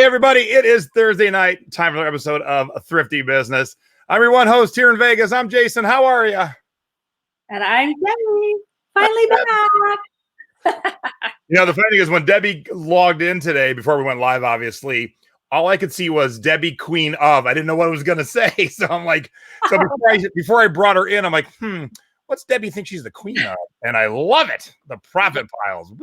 everybody, it is Thursday night, time for another episode of Thrifty Business. I'm your one host here in Vegas. I'm Jason. How are you? And I'm Debbie. Finally back. You know, the funny thing is when Debbie logged in today, before we went live, obviously, all I could see was Debbie Queen of. I didn't know what I was going to say. So I'm like, before I brought her in, I'm like, what's Debbie think she's the queen of? And I love it. The profit piles.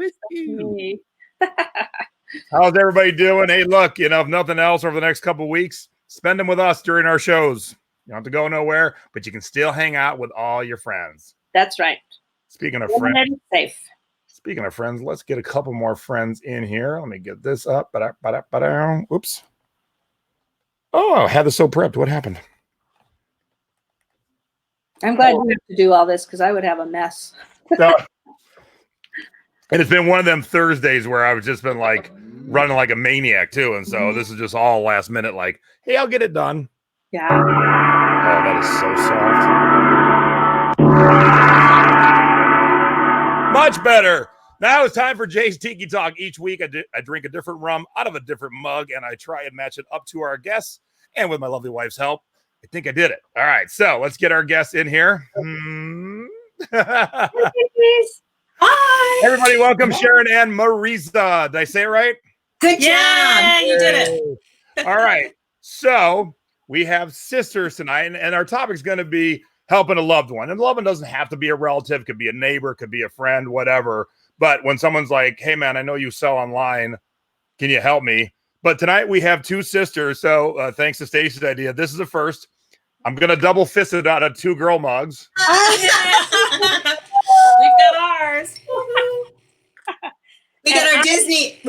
How's everybody doing? Hey, look, you know, if nothing else over the next couple of weeks, spend them with us during our shows. You don't have to go nowhere, but you can still hang out with all your friends. That's right. Speaking of friends, safe. Speaking of friends, let's get a couple more friends in here. Let me get this up. Oops. Oh, I had this so prepped. What happened? I'm glad you have to do all this because I would have a mess. And it's been one of them Thursdays where I've just been like running like a maniac too. And so this is just all last minute, like, hey, I'll get it done. Yeah. Oh, that is so soft. Much better. Now it's time for Jay's Tiki Talk. Each week I drink a different rum out of a different mug and I try and match it up to our guests. And with my lovely wife's help, I think I did it. All right. So let's get our guests in here. Hi. Everybody, welcome Sharon and Marisa. Did I say it right? Good job. Yeah, you did it. All right. So we have sisters tonight, and our topic is going to be helping a loved one. And loved one doesn't have to be a relative, could be a neighbor, could be a friend, whatever. But when someone's like, hey, man, I know you sell online. Can you help me? But tonight we have two sisters. So thanks to Stacy's idea, this is the first. I'm going to double fist it out of 2 girl mugs. We've got ours. We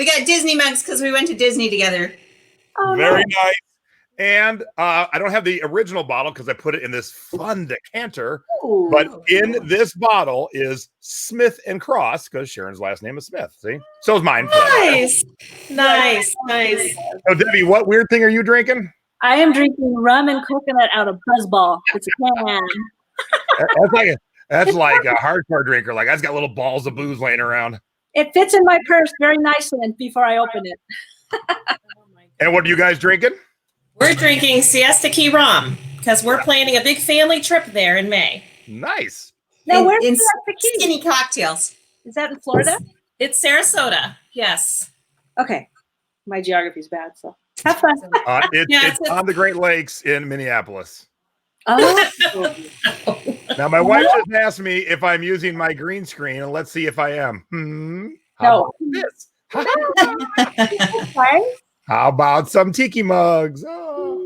got Disney mugs because we went to Disney together. Oh, very nice. And I don't have the original bottle because I put it in this fun decanter. Ooh. But in this bottle is Smith and Cross because Sharon's last name is Smith. See? So is mine. Nice. So Debbie, what weird thing are you drinking? I am drinking rum and coconut out of Buzzball. It's a can. That's like a hardcore drinker. Like, I've got little balls of booze laying around. It fits in my purse very nicely before I open it. And what are you guys drinking? We're drinking Siesta Key rum because we're planning a big family trip there in May. Nice. Now, where's Siesta Key? Skinny Cocktails. Is that in Florida? It's Sarasota. Yes. Okay. My geography's bad, so have fun. It's on the Great Lakes in Minneapolis. Oh. Now, my wife just asked me if I'm using my green screen, and let's see if I am. How about this? How about some tiki mugs? Oh.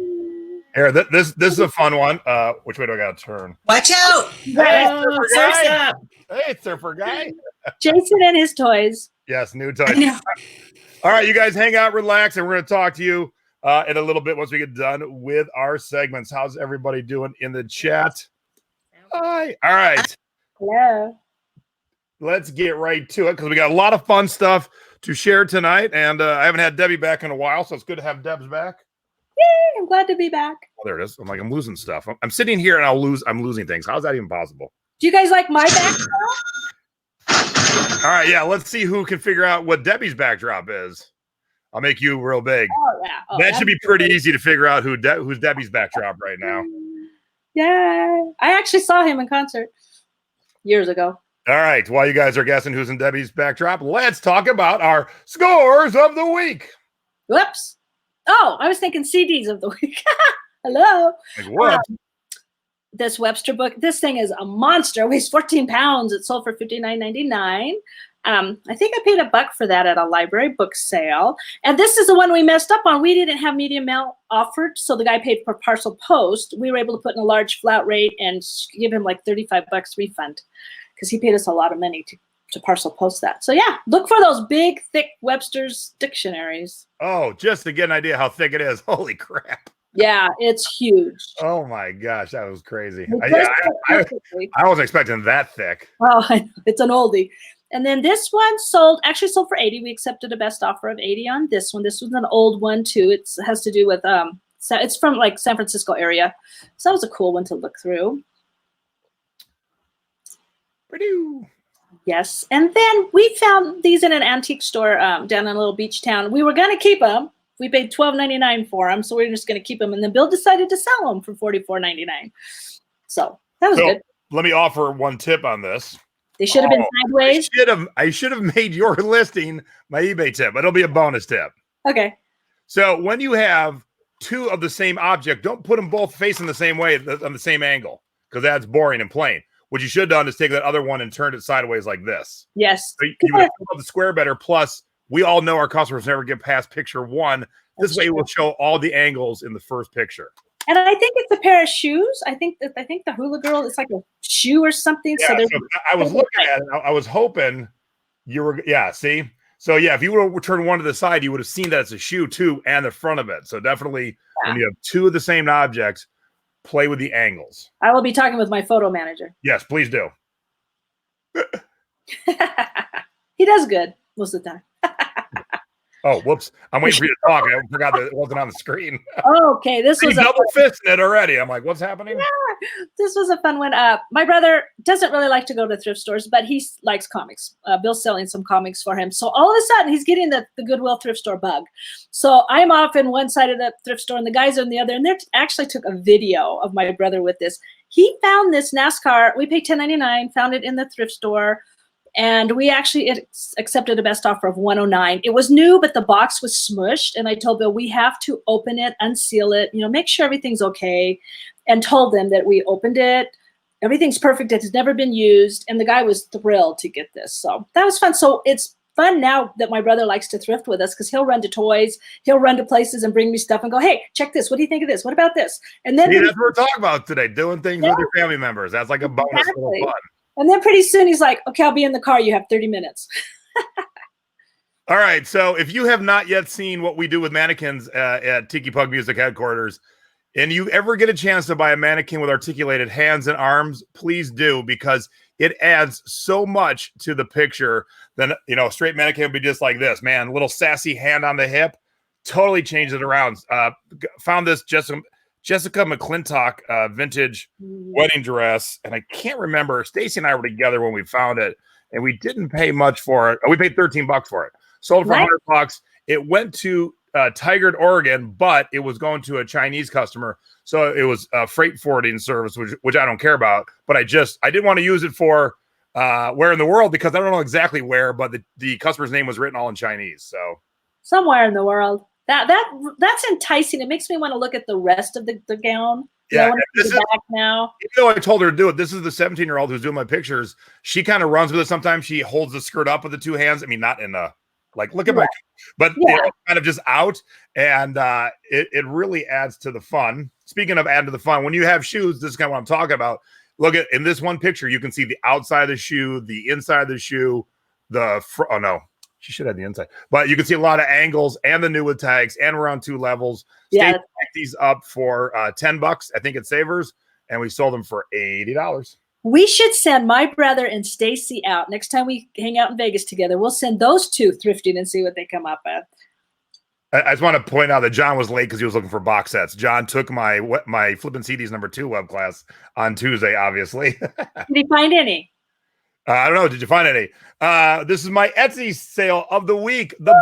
Here, this is a fun one. Which way do I got to turn? Watch out! Hey, surfer guy. Jason and his toys. Yes, new toys. All right, you guys hang out, relax, and we're going to talk to you in a little bit once we get done with our segments. How's everybody doing in the chat? Hi. All right. Hello. Let's get right to it because we got a lot of fun stuff to share tonight. And I haven't had Debbie back in a while, so it's good to have Debs back. Yay, I'm glad to be back. Oh, there it is. I'm like, I'm losing stuff. I'm sitting here and I'm losing things. How's that even possible? Do you guys like my backdrop? All right, yeah. Let's see who can figure out what Debbie's backdrop is. I'll make you real big. Oh, yeah. That should be pretty easy to figure out who's Debbie's backdrop right now. Yeah. I actually saw him in concert years ago. All right. While you guys are guessing who's in Debbie's backdrop, let's talk about our scores of the week. Whoops. Oh, I was thinking CDs of the week. Hello. Like what? This Webster book, this thing is a monster. It weighs 14 pounds. It sold for $59.99. I think I paid $1 for that at a library book sale. And this is the one we messed up on. We didn't have medium mail offered, so the guy paid for parcel post. We were able to put in a large flat rate and give him like $35 refund because he paid us a lot of money to parcel post that. So yeah, look for those big, thick Webster's dictionaries. Oh, just to get an idea how thick it is. Holy crap. Yeah, it's huge. Oh my gosh, that was crazy. I wasn't expecting that thick. Oh, it's an oldie. And then this one actually sold for $80. We accepted a best offer of $80 on this one. This was an old one too. It has to do with it's from like San Francisco area. So that was a cool one to look through. Yes. And then we found these in an antique store down in a little beach town. We were going to keep them. We paid $12.99 for them, so we're just going to keep them. And then Bill decided to sell them for $44.99. So that was good. Let me offer one tip on this. They should have been sideways. I should have made your listing my eBay tip, but it'll be a bonus tip. Okay. So when you have two of the same object, don't put them both facing the same way on the same angle, because that's boring and plain. What you should have done is take that other one and turn it sideways like this. Yes. So you would have the square better. Plus, we all know our customers never get past picture one. This way, we'll show all the angles in the first picture. And I think it's a pair of shoes. I think the hula girl is like a shoe or something. Yeah, so I was looking at it. I was hoping you were. Yeah. See. So yeah, if you would have turned one to the side, you would have seen that it's a shoe too, and the front of it. So definitely, when you have two of the same objects, play with the angles. I will be talking with my photo manager. Yes, please do. He does good most of the time. Oh, whoops. I'm waiting for you to talk. I forgot that it wasn't on the screen. Okay, this was double fisting it already. I'm like, what's happening? Yeah, this was a fun one. My brother doesn't really like to go to thrift stores, but he likes comics. Bill's selling some comics for him. So all of a sudden, he's getting the Goodwill thrift store bug. So I'm off in one side of the thrift store, and the guys are on the other. And they actually took a video of my brother with this. He found this NASCAR. We paid $10.99, found it in the thrift store. And we actually accepted a best offer of $109. It was new, but the box was smushed. And I told Bill, we have to open it, unseal it, make sure everything's okay. And told them that we opened it. Everything's perfect. It has never been used. And the guy was thrilled to get this. So that was fun. So it's fun now that my brother likes to thrift with us, because he'll run to toys. He'll run to places and bring me stuff and go, hey, check this. What do you think of this? What about this? And then that's what we're talking about today, doing things with your family members. That's like a bonus little fun. And then pretty soon he's like, okay, I'll be in the car. You have 30 minutes. All right. So if you have not yet seen what we do with mannequins at Tiki Pug Music headquarters, and you ever get a chance to buy a mannequin with articulated hands and arms, please do, because it adds so much to the picture. Then, a straight mannequin would be just like this, man, a little sassy hand on the hip, totally changed it around. Found this Jessica McClintock vintage wedding dress, and I can't remember. Stacy and I were together when we found it, and we didn't pay much for it. We paid $13 for it. Sold for $100. It went to Tigard, Oregon, but it was going to a Chinese customer, so it was a freight forwarding service, which I don't care about. But I didn't want to use it for where in the world, because I don't know exactly where, but the customer's name was written all in Chinese. So somewhere in the world. That's enticing. It makes me want to look at the rest of the gown. Yeah, back now. Even though I told her to do it, this is the 17-year-old who's doing my pictures. She kind of runs with it sometimes. She holds the skirt up with the two hands. I mean, not in a look at my, but kind of just out, and it really adds to the fun. Speaking of add to the fun, when you have shoes, this is kind of what I'm talking about. Look at in this one picture, you can see the outside of the shoe, the inside of the shoe, oh no. She should have the inside, but you can see a lot of angles and the new with tags, and we're on 2 levels. Yeah, these up for $10. I think at Savers, and we sold them for $80. We should send my brother and Stacy out next time we hang out in Vegas together. We'll send those two thrifting and see what they come up with. I just want to point out that John was late because he was looking for box sets. John took my Flippin' CDs #2 web class on Tuesday, obviously. Did he find any? I don't know. Did you find any? This is my Etsy sale of the week. The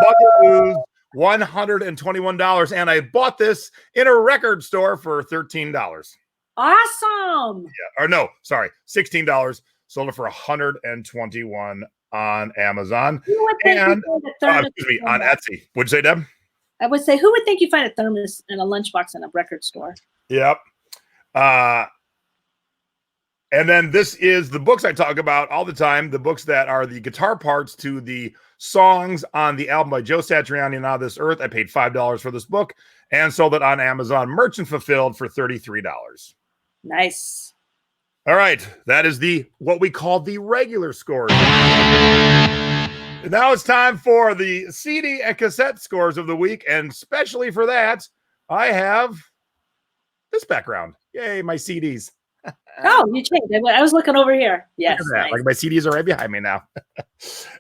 Buckaroos, $121. And I bought this in a record store for $13. Awesome. Yeah. Or no, sorry, $16. Sold it for $121 on Amazon. And excuse me, on Etsy. What'd you say, Deb? I would say, who would think you find a thermos and a lunchbox in a record store? Yep. And then this is the books I talk about all the time, the books that are the guitar parts to the songs on the album by Joe Satriani, Now This Earth. I paid $5 for this book and sold it on Amazon, merchant fulfilled, for $33. Nice. All right. That is what we call the regular scores. And now it's time for the CD and cassette scores of the week. And especially for that, I have this background. Yay, my CDs. Oh, you changed. I was looking over here. Yes. Nice. Like my CDs are right behind me now.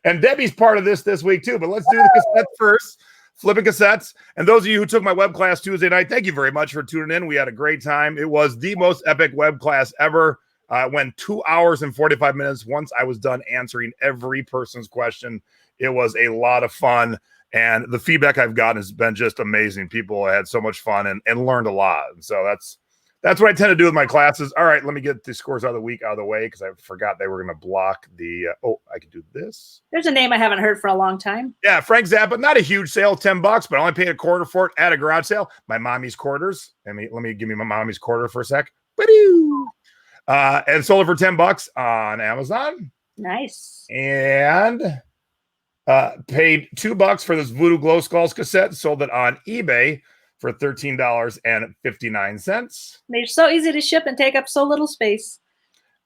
And Debbie's part of this week too, but let's do the cassettes first. Flipping cassettes. And those of you who took my web class Tuesday night, thank you very much for tuning in. We had a great time. It was the most epic web class ever. It went 2 hours and 45 minutes. Once I was done answering every person's question, it was a lot of fun. And the feedback I've gotten has been just amazing. People had so much fun and learned a lot. And so that's what I tend to do with my classes. All right, let me get the scores of the week out of the way because I forgot they were going to block the I can do this. There's a name I haven't heard for a long time. Yeah, Frank Zappa, not a huge sale, $10, but I only paid a quarter for it at a garage sale. My mommy's quarters. Let me give me my mommy's quarter for a sec. And sold it for $10 on Amazon. Nice. And paid $2 for this Voodoo Glow Skulls cassette. Sold it on eBay for $13.59. They're so easy to ship and take up so little space.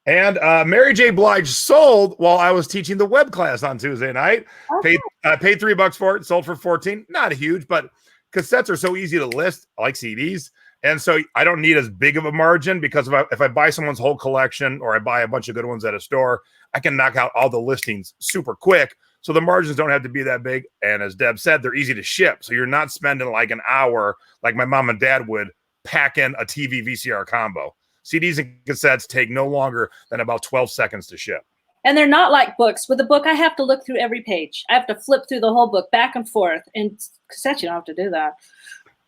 And Mary J. Blige sold while I was teaching the web class on Tuesday night. Okay. Paid $3 for it, sold for $14. Not a huge, but cassettes are so easy to list, like CDs. And so I don't need as big of a margin because if I buy someone's whole collection or I buy a bunch of good ones at a store, I can knock out all the listings super quick. So the margins don't have to be that big. And as Deb said, they're easy to ship. So you're not spending like an hour like my mom and dad would pack in a TV VCR combo. CDs and cassettes take no longer than about 12 seconds to ship. And they're not like books. With a book, I have to look through every page. I have to flip through the whole book back and forth. And cassettes, you don't have to do that.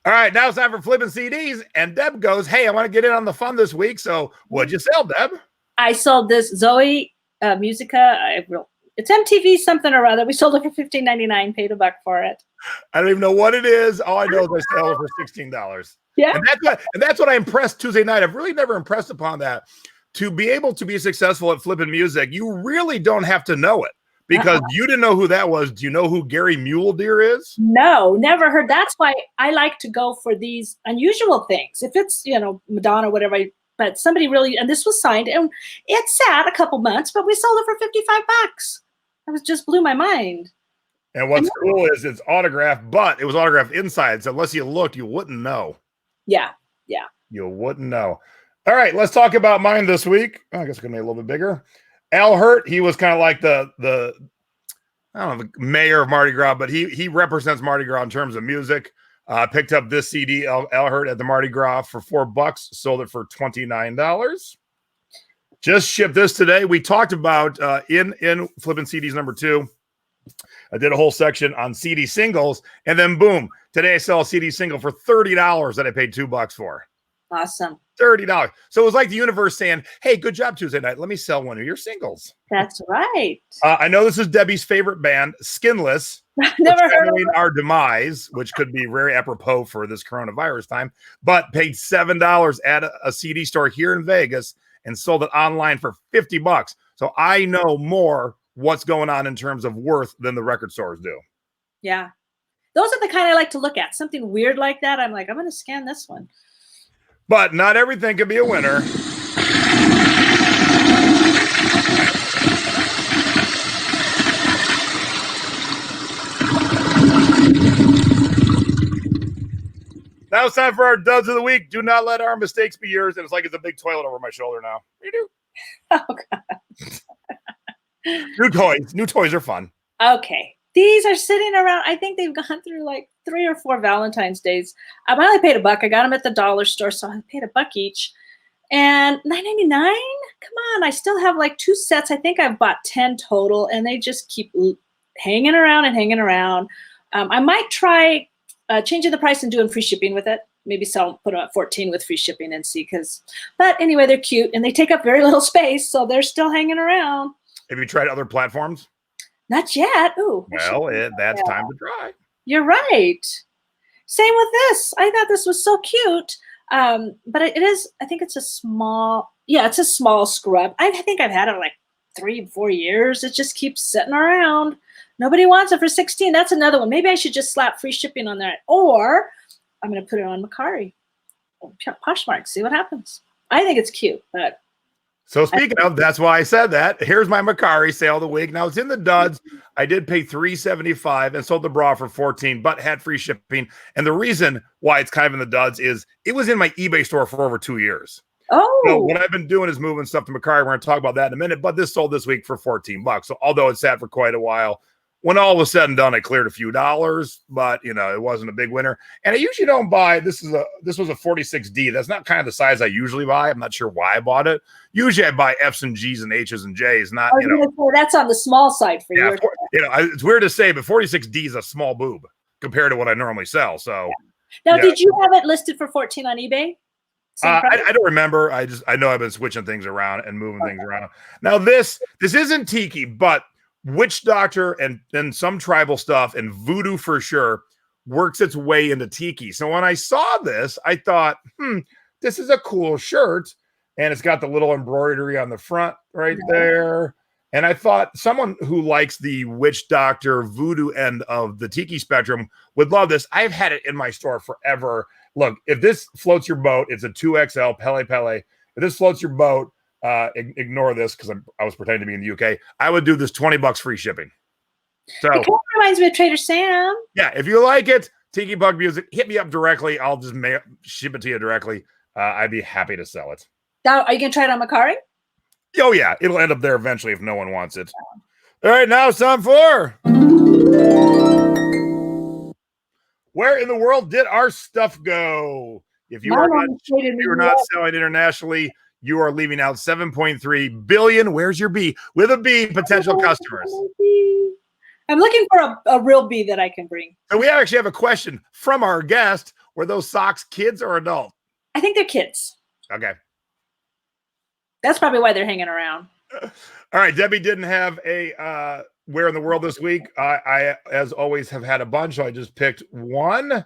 All right, now it's time for flipping CDs. And Deb goes, hey, I want to get in on the fun this week. So what'd you sell, Deb? I sold this Zoe Musica. It's MTV something or other. We sold it for $15.99, paid $1 for it. I don't even know what it is. All I know is I sell it for $16. Yeah. And that's what I impressed Tuesday night. I've really never impressed upon that. To be able to be successful at flipping music, you really don't have to know it. Because you didn't know who that was. Do you know who Gary Mule Deer is? No, never heard. That's why I like to go for these unusual things. If it's, Madonna, whatever, but somebody really, and this was signed, and it sat a couple months, but we sold it for $55. It was just blew my mind. And what's cool is it's autographed, but it was autographed inside. So unless you looked, you wouldn't know. Yeah. You wouldn't know. All right, let's talk about mine this week. I guess it's going to be a little bit bigger. Al Hurt, he was kind of like the I don't know, the mayor of Mardi Gras, but he represents Mardi Gras in terms of music. Picked up this CD, Al Hurt, at the Mardi Gras for $4, sold it for $29. Just shipped this today. We talked about in Flipping CDs number 2. I did a whole section on CD singles, and then boom, today I sell a CD single for $30 that I paid $2 for. Awesome. $30. So it was like the universe saying, hey, good job Tuesday night. Let me sell one of your singles. That's right. I know this is Debbie's favorite band, Skinless. Never heard of it. Our demise, which could be very apropos for this coronavirus time, but paid $7 at a CD store here in Vegas and sold it online for $50. So I know more what's going on in terms of worth than the record stores do. Yeah. Those are the kind I like to look at. Something weird like that. I'm like, I'm going to scan this one. But not everything can be a winner. Now it's time for our duds of the week. Do not let our mistakes be yours. And it's like it's a big toilet over my shoulder now. You do. Oh, God. New toys are fun. Okay. These are sitting around. I think they've gone through like 3 or 4 Valentine's days. I only paid $1. I got them at the dollar store, so I paid $1 each. And $9.99? Come on. I still have like 2 sets. I think I've bought 10 total, and they just keep hanging around and hanging around. I might try changing the price and doing free shipping with it. Maybe put them at 14 with free shipping and see. But anyway, they're cute, and they take up very little space, so they're still hanging around. Have you tried other platforms? Not yet. Ooh. Well, that's time to try. You're right. Same with this. I thought this was so cute. But it is, I think it's a small scrub. I think I've had it like 3 or 4 years. It just keeps sitting around. Nobody wants it for $16. That's another one. Maybe I should just slap free shipping on that. Or I'm going to put it on Macari. Poshmark. See what happens. I think it's cute, but. So speaking of, that's why I said that. Here's my Macari sale of the week. Now it's in the duds. I did pay $3.75 and sold the bra for $14, but had free shipping. And the reason why it's kind of in the duds is it was in my eBay store for over 2 years. Oh. So what I've been doing is moving stuff to Macari. We're going to talk about that in a minute, but this sold this week for $14. So although it sat for quite a while, When all was said and done, I cleared a few dollars, but you know, it wasn't a big winner. And I usually don't buy, this was a 46D. That's not kind of the size I usually buy. I'm not sure why I bought it. Usually I buy F's and G's and H's and J's, not, you know. That's on the small side for you. You know, it's weird to say, but 46D is a small boob compared to what I normally sell. So now, did you have it listed for 14 on eBay? I don't remember. I know I've been switching things around and moving things around. Now this isn't Tiki, but witch doctor and then some tribal stuff and voodoo for sure works its way into Tiki. So when I saw this, I thought, this is a cool shirt, and it's got the little embroidery on the front right there. And I thought someone who likes the witch doctor voodoo end of the Tiki spectrum would love this. I've had it in my store forever. Look, if this floats your boat, it's a 2XL Pele Pele. If this floats your boat, ignore this because I was pretending to be in the UK. I would do this $20 free shipping. So it kind of reminds me of Trader Sam. Yeah, if you like it, Tiki Bug Music, hit me up directly. I'll just ship it to you directly. I'd be happy to sell it. Now, are you gonna try it on Macari? Oh yeah, it'll end up there eventually if no one wants it. All right, now it's time for where in the world did our stuff go? If you are not selling internationally, you are leaving out 7.3 billion. Where's your B? With a B, potential customers. I'm looking for a real B that I can bring. So we actually have a question from our guest. Were those socks kids or adult? I think they're kids. Okay. That's probably why they're hanging around. All right. Debbie didn't have a where in the world this week. I, as always, have had a bunch. So I just picked one.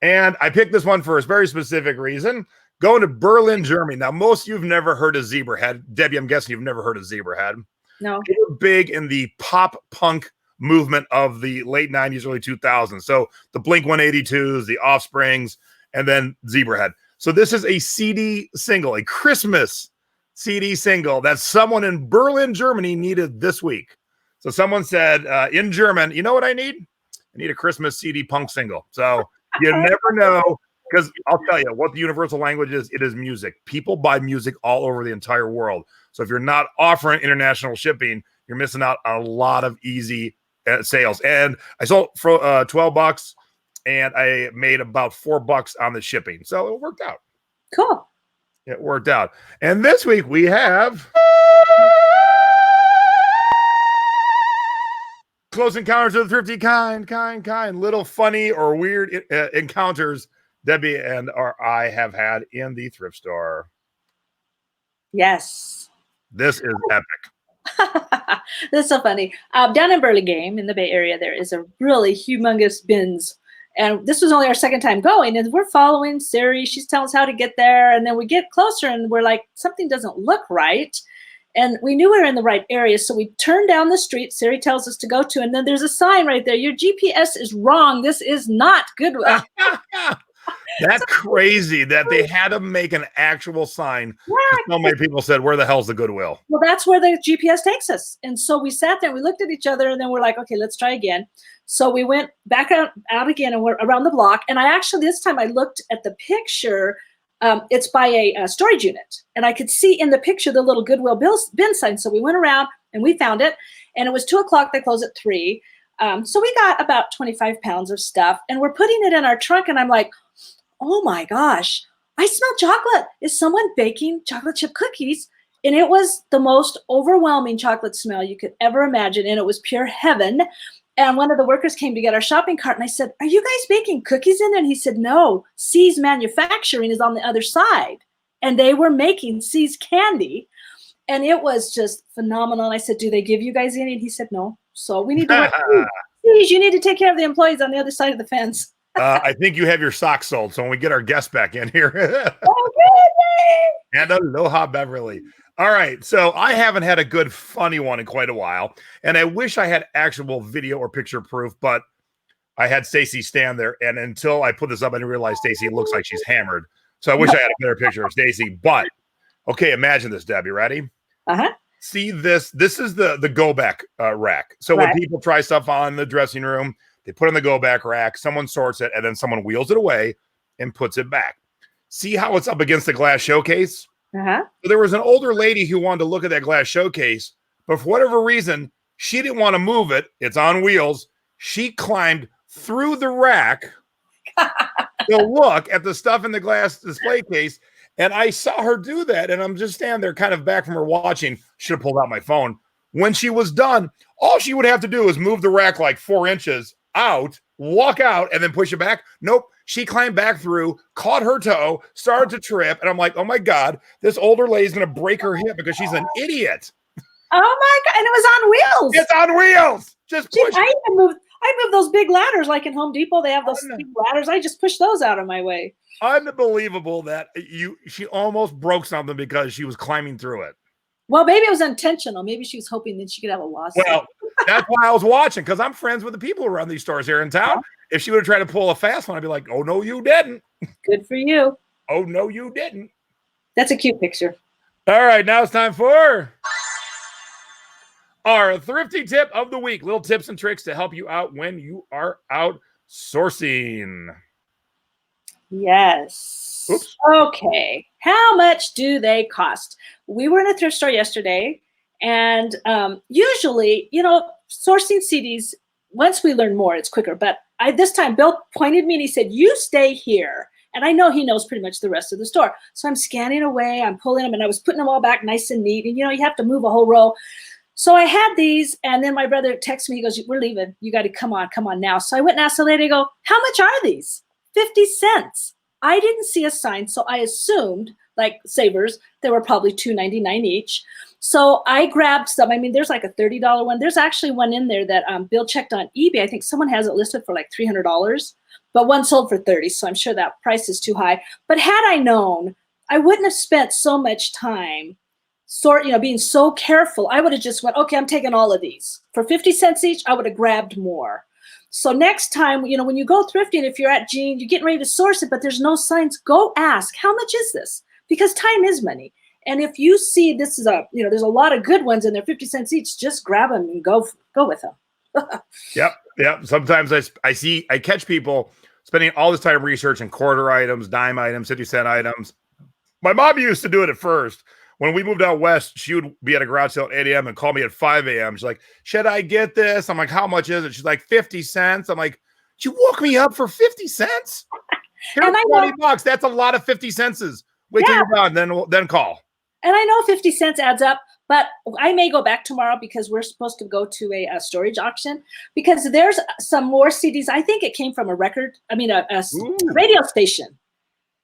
And I picked this one for a very specific reason. Going to Berlin, Germany. Now, most of you have never heard of Zebrahead. Debbie, I'm guessing you've never heard of Zebrahead. No. They were big in the pop punk movement of the late 90s, early 2000s. So the Blink-182s, the Offsprings, and then Zebrahead. So this is a CD single, a Christmas CD single that someone in Berlin, Germany needed this week. So someone said in German, you know what I need? I need a Christmas CD punk single. So you never know, because I'll tell you what the universal language is. It is music. People buy music all over the entire world. So if you're not offering international shipping, you're missing out on a lot of easy sales. And I sold for $12 and I made about $4 on the shipping. So it worked out. Cool. It worked out. And this week we have close encounters of the thrifty kind, little funny or weird encounters Debbie and I have had in the thrift store. Yes. This is epic. That's so funny. Down in Burlingame in the Bay Area, there is a really humongous bins. And this was only our second time going. And we're following Siri. She's telling us how to get there. And then we get closer and we're like, something doesn't look right. And we knew we were in the right area. So we turned down the street Siri tells us to go to. And then there's a sign right there. Your GPS is wrong. This is not Goodwill. That's crazy that they had to make an actual sign. So many people said, where the hell's the Goodwill? Well, that's where the GPS takes us. And so we sat there and we looked at each other and then we're like, okay, let's try again. So we went back out again and we're around the block. And I actually, this time I looked at the picture. It's by a storage unit. And I could see in the picture the little Goodwill bin sign. So we went around and we found it. And it was 2:00. They closed at 3. So we got about 25 pounds of stuff. And we're putting it in our trunk. And I'm like, oh my gosh, I smell chocolate. Is someone baking chocolate chip cookies? And it was the most overwhelming chocolate smell you could ever imagine. And it was pure heaven. And one of the workers came to get our shopping cart. And I said, are you guys baking cookies in there? And he said, no, C's Manufacturing is on the other side. And they were making C's candy. And it was just phenomenal. And I said, do they give you guys any? And he said, no. So we need to, C's, you need to take care of the employees on the other side of the fence. I think you have your socks sold. So when we get our guest back in here. And aloha, Beverly. All right. So I haven't had a good, funny one in quite a while. And I wish I had actual video or picture proof, but I had Stacy stand there. And until I put this up, I didn't realize Stacy looks like she's hammered. So I wish I had a better picture of Stacy. But, okay, imagine this, Debbie. Ready? Uh-huh. See this? This is the go-back rack. So when people try stuff on in the dressing room, they put it in the go-back rack, someone sorts it, and then someone wheels it away and puts it back. See how it's up against the glass showcase? Uh-huh. So there was an older lady who wanted to look at that glass showcase, but for whatever reason, She didn't want to move it. It's on wheels. She climbed through the rack to look at the stuff in the glass display case. And I saw her do that. And I'm just standing there kind of back from her watching. Should have pulled out my phone. When she was done, all she would have to do is move the rack like 4 inches out, walk out, and then push it back. Nope. She climbed back through, caught her toe, started to trip. And I'm like, oh my God, this older lady's going to break her hip because she's an idiot. Oh my God. And it was on wheels. It's on wheels. Just push. I move those big ladders like in Home Depot. They have those big ladders. I just push those out of my way. Unbelievable that she almost broke something because she was climbing through it. Well, maybe it was intentional. Maybe she was hoping that she could have a lawsuit. Well, that's why I was watching, because I'm friends with the people who run these stores here in town. If she would have tried to pull a fast one, I'd be like, oh, no, you didn't. Good for you. Oh, no, you didn't. That's a cute picture. All right, now it's time for our thrifty tip of the week. Little tips and tricks to help you out when you are out sourcing. Yes. Oops. Okay. How much do they cost? We were in a thrift store yesterday, and usually, sourcing CDs, once we learn more, it's quicker. But this time, Bill pointed me and he said, you stay here. And I know he knows pretty much the rest of the store. So I'm scanning away, I'm pulling them, and I was putting them all back nice and neat. And, you have to move a whole row. So I had these, and then my brother texted me, he goes, we're leaving. You got to come on now. So I went and asked the lady, I go, how much are these? 50 cents. I didn't see a sign, so I assumed, like Savers, they were probably $2.99 each. So I grabbed some. I mean, there's like a $30 one. There's actually one in there that Bill checked on eBay. I think someone has it listed for like $300, but one sold for $30, so I'm sure that price is too high. But had I known, I wouldn't have spent so much time being so careful. I would have just went, okay, I'm taking all of these. For 50 cents each, I would have grabbed more. So next time, when you go thrifting, if you're at Gene, you're getting ready to source it, but there's no signs, go ask, how much is this? Because time is money. And if you see this is there's a lot of good ones and they're 50 cents each, just grab them and go with them. Yep. Sometimes I catch people spending all this time researching quarter items, dime items, 50-cent items. My mom used to do it at first. When we moved out west, she would be at a garage sale at 8 a.m. and call me at 5 a.m. She's like, should I get this? I'm like, how much is it? She's like, 50 cents. I'm like, you woke me up for 50 cents? Here's $20. That's a lot of 50 cents. Wait till you're done, then call. And I know 50 cents adds up, but I may go back tomorrow because we're supposed to go to a storage auction because there's some more CDs. I think it came from a radio station.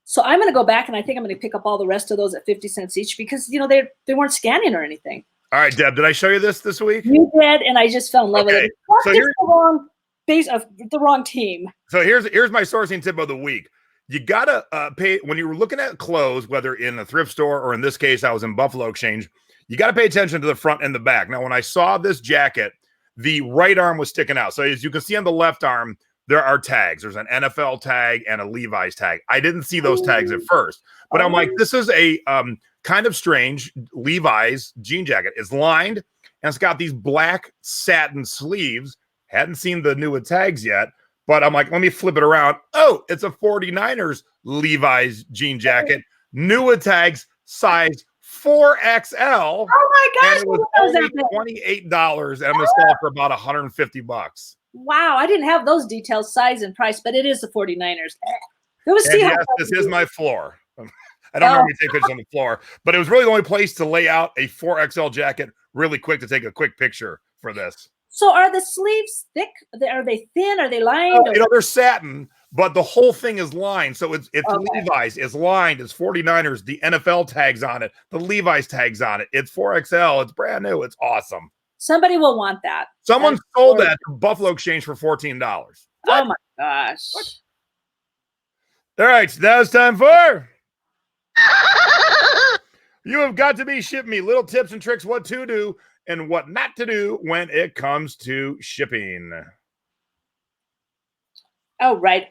So I'm going to go back and I think I'm going to pick up all the rest of those at 50 cents each because, they weren't scanning or anything. All right, Deb, did I show you this week? You did, and I just fell in love with it. So here's the wrong team. So here's my sourcing tip of the week. You got to pay when you're looking at clothes, whether in a thrift store or in this case, I was in Buffalo Exchange, you got to pay attention to the front and the back. Now, when I saw this jacket, the right arm was sticking out. So as you can see on the left arm, there are tags. There's an NFL tag and a Levi's tag. I didn't see those tags at first, but I'm like, this is a kind of strange Levi's jean jacket. It's lined and it's got these black satin sleeves. Hadn't seen the new tags yet, but I'm like, let me flip it around. Oh, it's a 49ers Levi's jean jacket. New tags, size 4XL. Oh my gosh. And it was only $28 and I'm going to sell it for about $150. Wow, I didn't have those details, size and price, but it is the 49ers. It was this is my floor. I don't normally take pictures on the floor, but it was really the only place to lay out a 4XL jacket really quick to take a quick picture for this. So are the sleeves thick? Are they thin? Are they lined? They're satin, but the whole thing is lined. So it's Levi's, it's lined, it's 49ers, the NFL tags on it, the Levi's tags on it. It's 4XL, it's brand new, it's awesome. Somebody will want that. Someone sold that to Buffalo Exchange for $14. Oh my gosh. What? All right, so now it's time for You Have Got to Be Shipping Me. Little tips and tricks what to do and what not to do when it comes to shipping. Oh, right.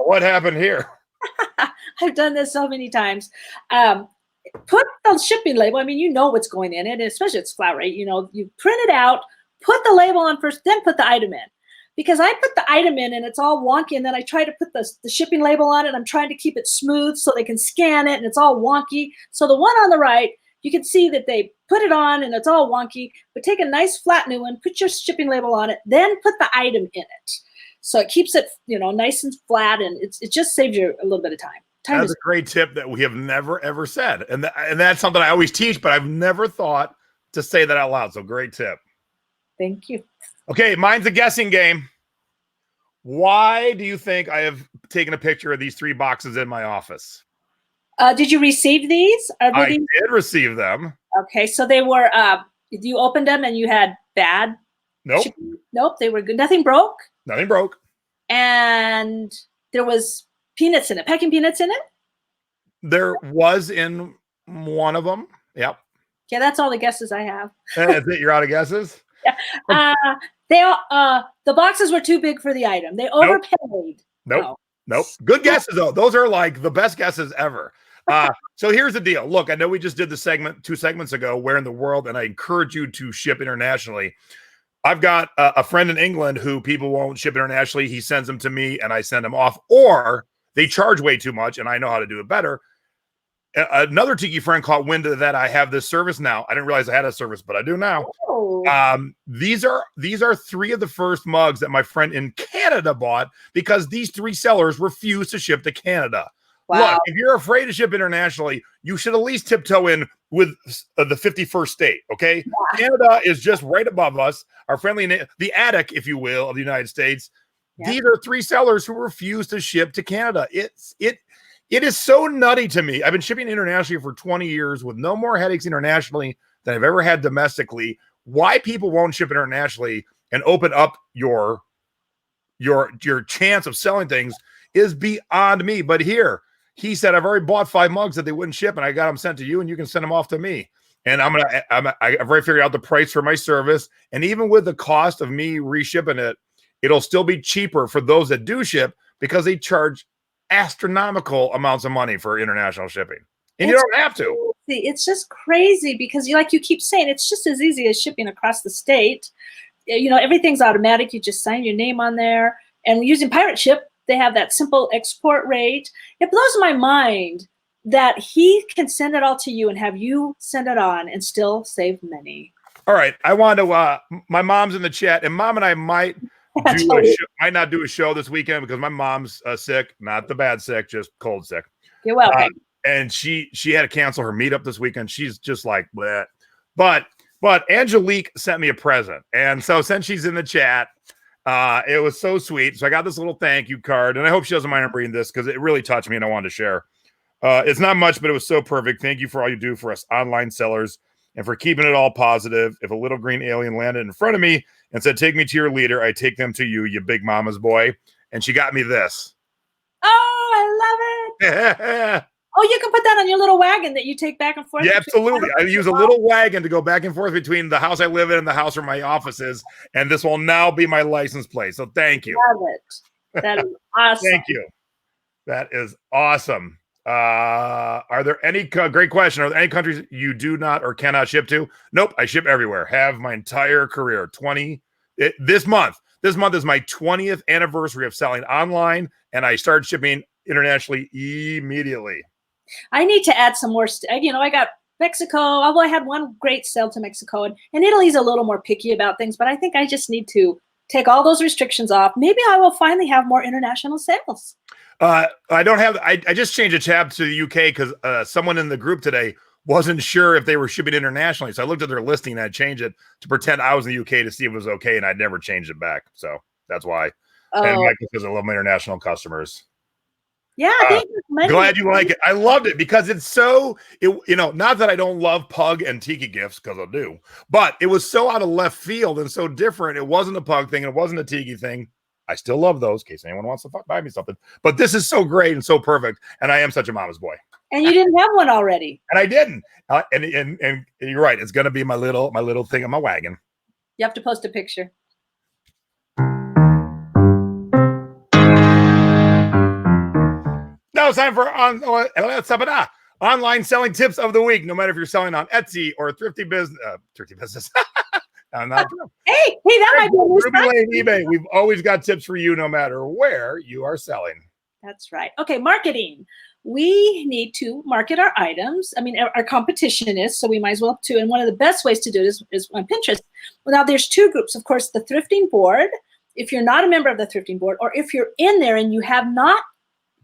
What happened here? I've done this so many times. Put the shipping label. I mean, you know what's going in it, especially it's flour, right? You print it out, put the label on first, then put the item in. Because I put the item in and it's all wonky, and then I try to put the shipping label on it. I'm trying to keep it smooth so they can scan it, and it's all wonky. So the one on the right you can see that they put it on and it's all wonky, but take a nice flat new one, put your shipping label on it, then put the item in it. So it keeps it, nice and flat, and it just saves you a little bit of time. That's a great tip that we have never, ever said. And that's something I always teach, but I've never thought to say that out loud. So great tip. Thank you. Okay, mine's a guessing game. Why do you think I have taken a picture of these 3 boxes in my office? Did you receive these? I did receive them. Okay, so they were, you opened them and you had bad? Nope. Nope, they were good. Nothing broke? Nothing broke. And there was peanuts in it, packing peanuts in it? There was in one of them. Yep. Yeah, that's all the guesses I have. That's it. You're out of guesses? Yeah. The boxes were too big for the item. They overpaid. Nope. Good guesses, though. Those are like the best guesses ever. So here's the deal. Look, I know we just did the segment 2 segments ago, Where in the World, and I encourage you to ship internationally. I've got a friend in England who people won't ship internationally. He sends them to me and I send them off, or they charge way too much and I know how to do it better. Another Tiki friend caught wind of that. I have this service now. I didn't realize I had a service, but I do now. Oh. These are 3 of the first mugs that my friend in Canada bought because these 3 sellers refused to ship to Canada. Wow. Look, if you're afraid to ship internationally, you should at least tiptoe in with the 51st state, okay? Yeah. Canada is just right above us, our friendly, the attic, if you will, of the United States. Yeah. These are 3 sellers who refuse to ship to Canada. It is so nutty to me. I've been shipping internationally for 20 years with no more headaches internationally than I've ever had domestically. Why people won't ship internationally and open up your chance of selling things is beyond me. But here, he said, I've already bought 5 mugs that they wouldn't ship, and I got them sent to you, and you can send them off to me. And I've already figured out the price for my service. And even with the cost of me reshipping it, it'll still be cheaper for those that do ship because they charge astronomical amounts of money for international shipping. And you don't have to. It's just crazy because you keep saying, it's just as easy as shipping across the state. Everything's automatic. You just sign your name on there. And using Pirate Ship, they have that simple export rate. It blows my mind that he can send it all to you and have you send it on and still save money. All right. I want to, my mom's in the chat, and Mom and I might not do a show this weekend because my mom's sick, not the bad sick, just cold sick. You're welcome. And she had to cancel her meetup this weekend. She's just like, bleh. But Angelique sent me a present. And so since she's in the chat, it was so sweet. So I got this little thank you card, and I hope she doesn't mind reading this because it really touched me and I wanted to share. It's not much, but it was so perfect. Thank you for all you do for us online sellers and for keeping it all positive. If a little green alien landed in front of me and said, take me to your leader, I take them to you, you big mama's boy. And she got me this. Oh, I love it. Oh, you can put that on your little wagon that you take back and forth. Yeah, absolutely. I use a little wagon to go back and forth between the house I live in and the house where my office is. And this will now be my license plate. So thank you. Love it. That is awesome. Thank you. That is awesome. Are there any, great question. Are there any countries you do not or cannot ship to? Nope. I ship everywhere. Have my entire career. This month is my 20th anniversary of selling online. And I started shipping internationally immediately. I need to add some more. I got Mexico, although I had one great sale to Mexico, and Italy's a little more picky about things, but I think I just need to take all those restrictions off. Maybe I will finally have more international sales. I just changed a tab to the UK because someone in the group today wasn't sure if they were shipping internationally. So I looked at their listing and I changed it to pretend I was in the UK to see if it was okay, and I'd never changed it back. So that's why. And because I love my international customers. Yeah, glad you like it. I loved it because it's so, not that I don't love Pug and Tiki gifts, because I do, but it was so out of left field and so different. It wasn't a Pug thing. It wasn't a Tiki thing. I still love those in case anyone wants to buy me something, but this is so great and so perfect. And I am such a mama's boy. And you didn't have one already. And I didn't. And you're right. It's going to be my little thing on my wagon. You have to post a picture. Now it's time for online selling tips of the week. No matter if you're selling on Etsy or Thrifty business. I'm not hey, that might be a Ruby Lane, eBay. We've always got tips for you, no matter where you are selling. That's right. Okay, marketing. we need to market our items. I mean, our competition is, so we might as well too. And one of the best ways to do it is on Pinterest. Well, now there's two groups, of course, the thrifting board. If you're not a member of the thrifting board, or if you're in there and you have not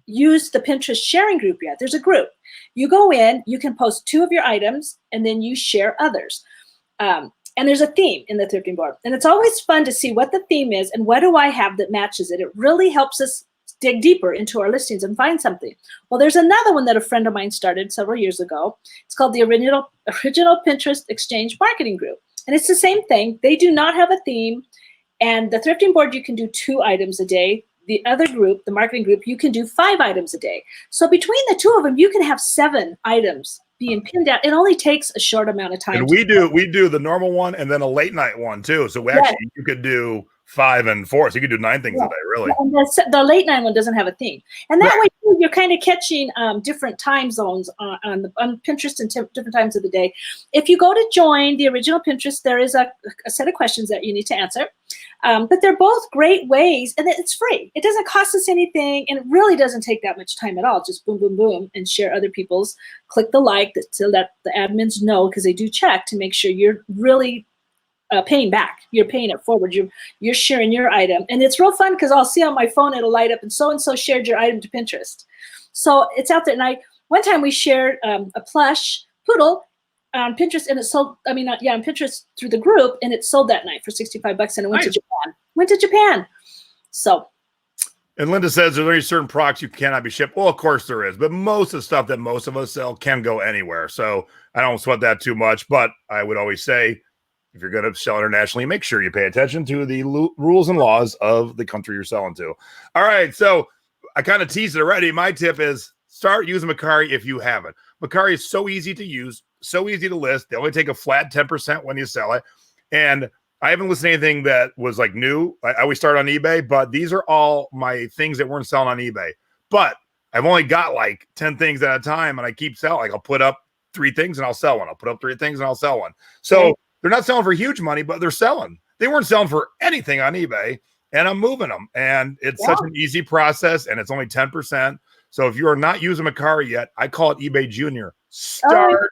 used the Pinterest sharing group yet, there's a group. You go in, you can post 2 of your items, and then you share others. And there's a theme in the thrifting board. And it's always fun to see what the theme is and what do I have that matches it. It really helps us dig deeper into our listings and find something. Well, there's another one that a friend of mine started several years ago. It's called the original Pinterest Exchange Marketing Group. And it's the same thing. They do not have a theme. And the thrifting board, you can do 2 items a day. The other group, the marketing group, you can do 5 items a day. So between the 2 of them, you can have 7 items being pinned out. It only takes a short amount of time. And we do the normal one and then a late night one too. So you could do 5 and 4. So you could do 9 things a day, really. And the late night one doesn't have a theme. And that way too, you're kind of catching different time zones on Pinterest and different times of the day. If you go to join the original Pinterest, there is a set of questions that you need to answer. But they're both great ways, and it's free. It doesn't cost us anything, and it really doesn't take that much time at all. Just boom, boom, boom, and share other people's. Click the like to let the admins know, because they do check to make sure you're really paying back. You're paying it forward. You're sharing your item, and it's real fun because I'll see on my phone it'll light up, and so shared your item to Pinterest. So it's out there. And one time we shared a plush poodle on Pinterest, and it sold. I mean, on Pinterest through the group, and it sold that night for $65, and it went to Japan. Went to Japan. So. And Linda says, are there any certain products you cannot be shipped? Well, of course there is, but most of the stuff that most of us sell can go anywhere. So I don't sweat that too much, but I would always say, if you're going to sell internationally, make sure you pay attention to the rules and laws of the country you're selling to. All right, so I kind of teased it already. My tip is start using Mercari if you haven't. Mercari is so easy to use, so easy to list. They only take a flat 10% when you sell it. And I haven't listed anything that was like new. I always start on eBay, but these are all my things that weren't selling on eBay. But I've only got like 10 things at a time, and I keep selling. Like I'll put up 3 things and I'll sell one. I'll put up 3 things and I'll sell one. So they're not selling for huge money, but they're selling. They weren't selling for anything on eBay, and I'm moving them. And it's such an easy process, and it's only 10%. So if you are not using Mercari yet, I call it eBay Junior. Start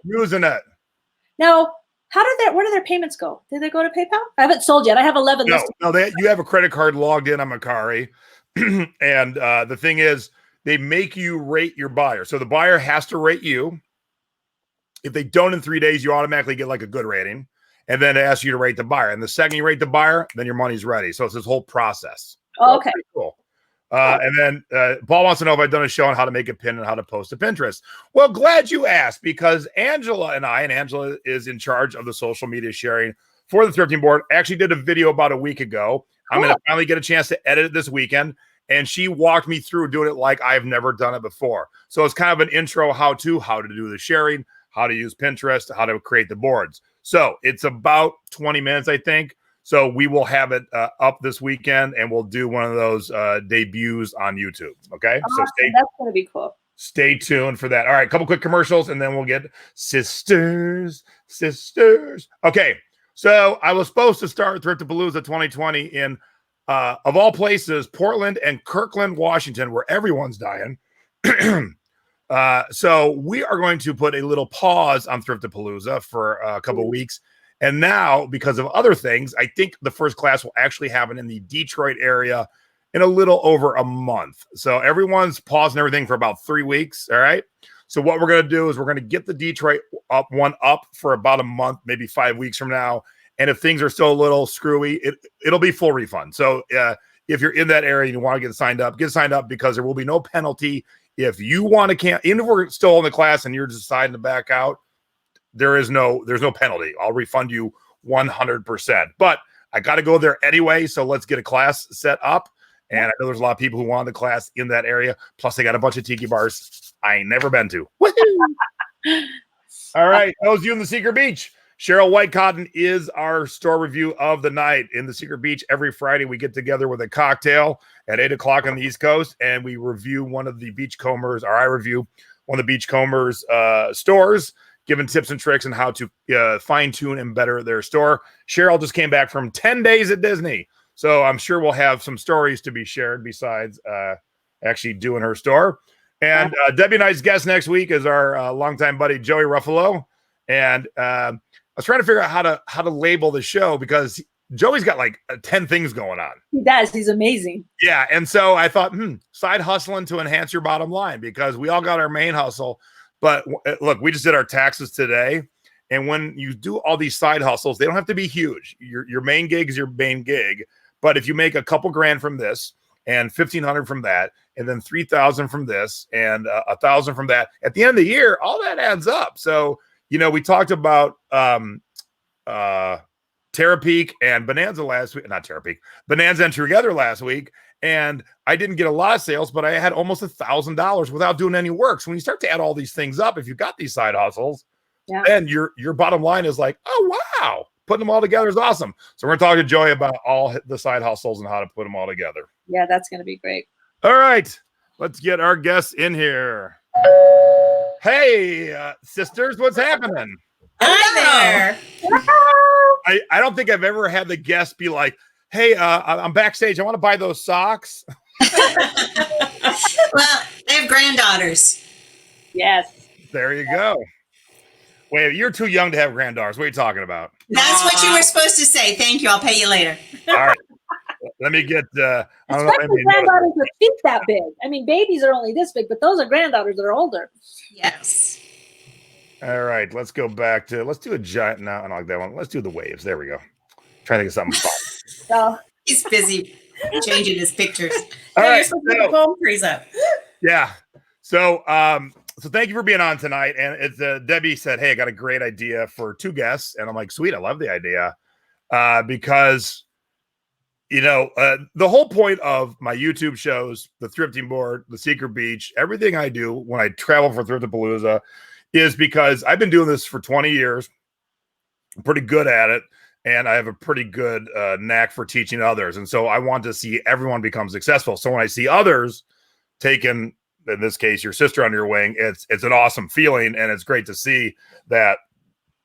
using it. Now, where do their payments go? Do they go to PayPal? I haven't sold yet. I have 11. No, you have a credit card logged in on Mercari. And the thing is, they make you rate your buyer. So the buyer has to rate you. If they don't in 3 days, you automatically get like a good rating. And then it asks you to rate the buyer. And the second you rate the buyer, then your money's ready. So it's this whole process. Oh, okay. Cool. And then Paul wants to know if I've done a show on how to make a pin and how to post to Pinterest. Well, glad you asked, because Angela and Angela is in charge of the social media sharing for the Thrifting Board, actually did a video about a week ago. I'm going to finally get a chance to edit it this weekend. And she walked me through doing it like I've never done it before. So it's kind of an intro how to do the sharing, how to use Pinterest, how to create the boards. So it's about 20 minutes, I think. So we will have it up this weekend, and we'll do one of those debuts on YouTube. Okay, so that's going to be cool. Stay tuned for that. All right, a couple quick commercials, and then we'll get sisters. Okay, so I was supposed to start Thriftapalooza 2020 in, of all places, Portland and Kirkland, Washington, where everyone's dying. So we are going to put a little pause on Thriftapalooza for a couple of weeks. And now, because of other things, I think the first class will actually happen in the Detroit area in a little over a month. So everyone's pausing everything for about 3 weeks. All right. So what we're going to do is we're going to get the Detroit one up for about a month, maybe 5 weeks from now. And if things are still a little screwy, it'll be full refund. So if you're in that area and you want to get signed up, because there will be no penalty. If you want to even if we're still in the class and you're deciding to back out, there's no penalty. I'll refund you 100%. But I got to go there anyway, so let's get a class set up. And I know there's a lot of people who want the class in that area. Plus, they got a bunch of tiki bars I ain't never been to. All right, those of you in the Secret Beach. Cheryl White Cotton is our store review of the night. In the Secret Beach, every Friday we get together with a cocktail at 8 o'clock on the East Coast, and we review one of the Beachcombers, or I review one of the Beachcombers stores, giving tips and tricks on how to fine-tune and better their store. Cheryl just came back from 10 days at Disney, so I'm sure we'll have some stories to be shared besides actually doing her store. And Debbie and I's guest next week is our longtime buddy Joey Ruffalo. And I was trying to figure out how to label the show because Joey's got like 10 things going on. He does. He's amazing. Yeah. And so I thought, side hustling to enhance your bottom line, because we all got our main hustle. But look, we just did our taxes today. And when you do all these side hustles, they don't have to be huge. Your main gig is your main gig. But if you make a couple grand from this and 1,500 from that, and then 3,000 from this and 1,000 from that, at the end of the year, all that adds up. So, we talked about Terapeak and Bonanza last week, not Terapeak, Bonanza and Together last week. And I didn't get a lot of sales, but I had almost $1,000 without doing any work. So when you start to add all these things up, if you've got these side hustles, then your bottom line is like, oh, wow, putting them all together is awesome. So we're going to talk to Joey about all the side hustles and how to put them all together. Yeah, that's going to be great. All right, let's get our guests in here. Hey, sisters, what's happening? Hi there. I don't think I've ever had the guest be like, hey, I'm backstage. I want to buy those socks. Well, they have granddaughters. Yes. There you go. Wait, you're too young to have granddaughters. What are you talking about? That's what you were supposed to say. Thank you. I'll pay you later. All right. Let me get, I don't know. Especially granddaughters with feet that big. I mean, babies are only this big, but those are granddaughters that are older. Yes. All right. Let's go back to, let's do a giant. No, I don't like that one. Let's do the waves. There we go. Trying to think of something fun. So He's busy changing his pictures. All You're right. supposed to put the palm trees up. Yeah. So, so thank you for being on tonight. And it's Debbie said, hey, I got a great idea for 2 guests. And I'm like, sweet. I love the idea. Because, the whole point of my YouTube shows, the Thrifting Board, the Secret Beach, everything I do when I travel for Thrifapalooza is because I've been doing this for 20 years. I'm pretty good at it. And I have a pretty good knack for teaching others. And so I want to see everyone become successful. So when I see others taking, in this case, your sister under your wing, it's an awesome feeling. And it's great to see that,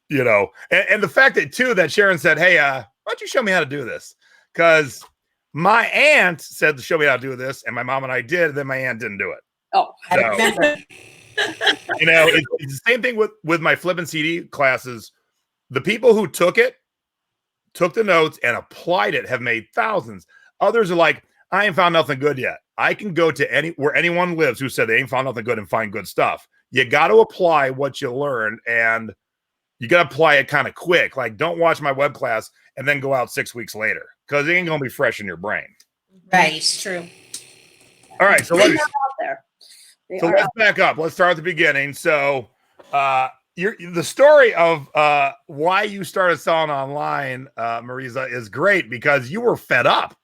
and the fact that too, that Sharon said, hey, why don't you show me how to do this? Because my aunt said to show me how to do this. And my mom and I did. And then my aunt didn't do it. Oh, I So, remember. it's the same thing with my flip and CD classes. The people who took the notes and applied it have made thousands. Others are like, I ain't found nothing good yet. I can go to where anyone lives who said they ain't found nothing good and find good stuff. You got to apply what you learn, and you got to apply it kind of quick. Like, don't watch my web class and then go out 6 weeks later, because it ain't going to be fresh in your brain. Right. It's true. All right. So They're let's out there. let's back up. Let's start at the beginning. So, the story of why you started selling online, Marisa, is great because you were fed up.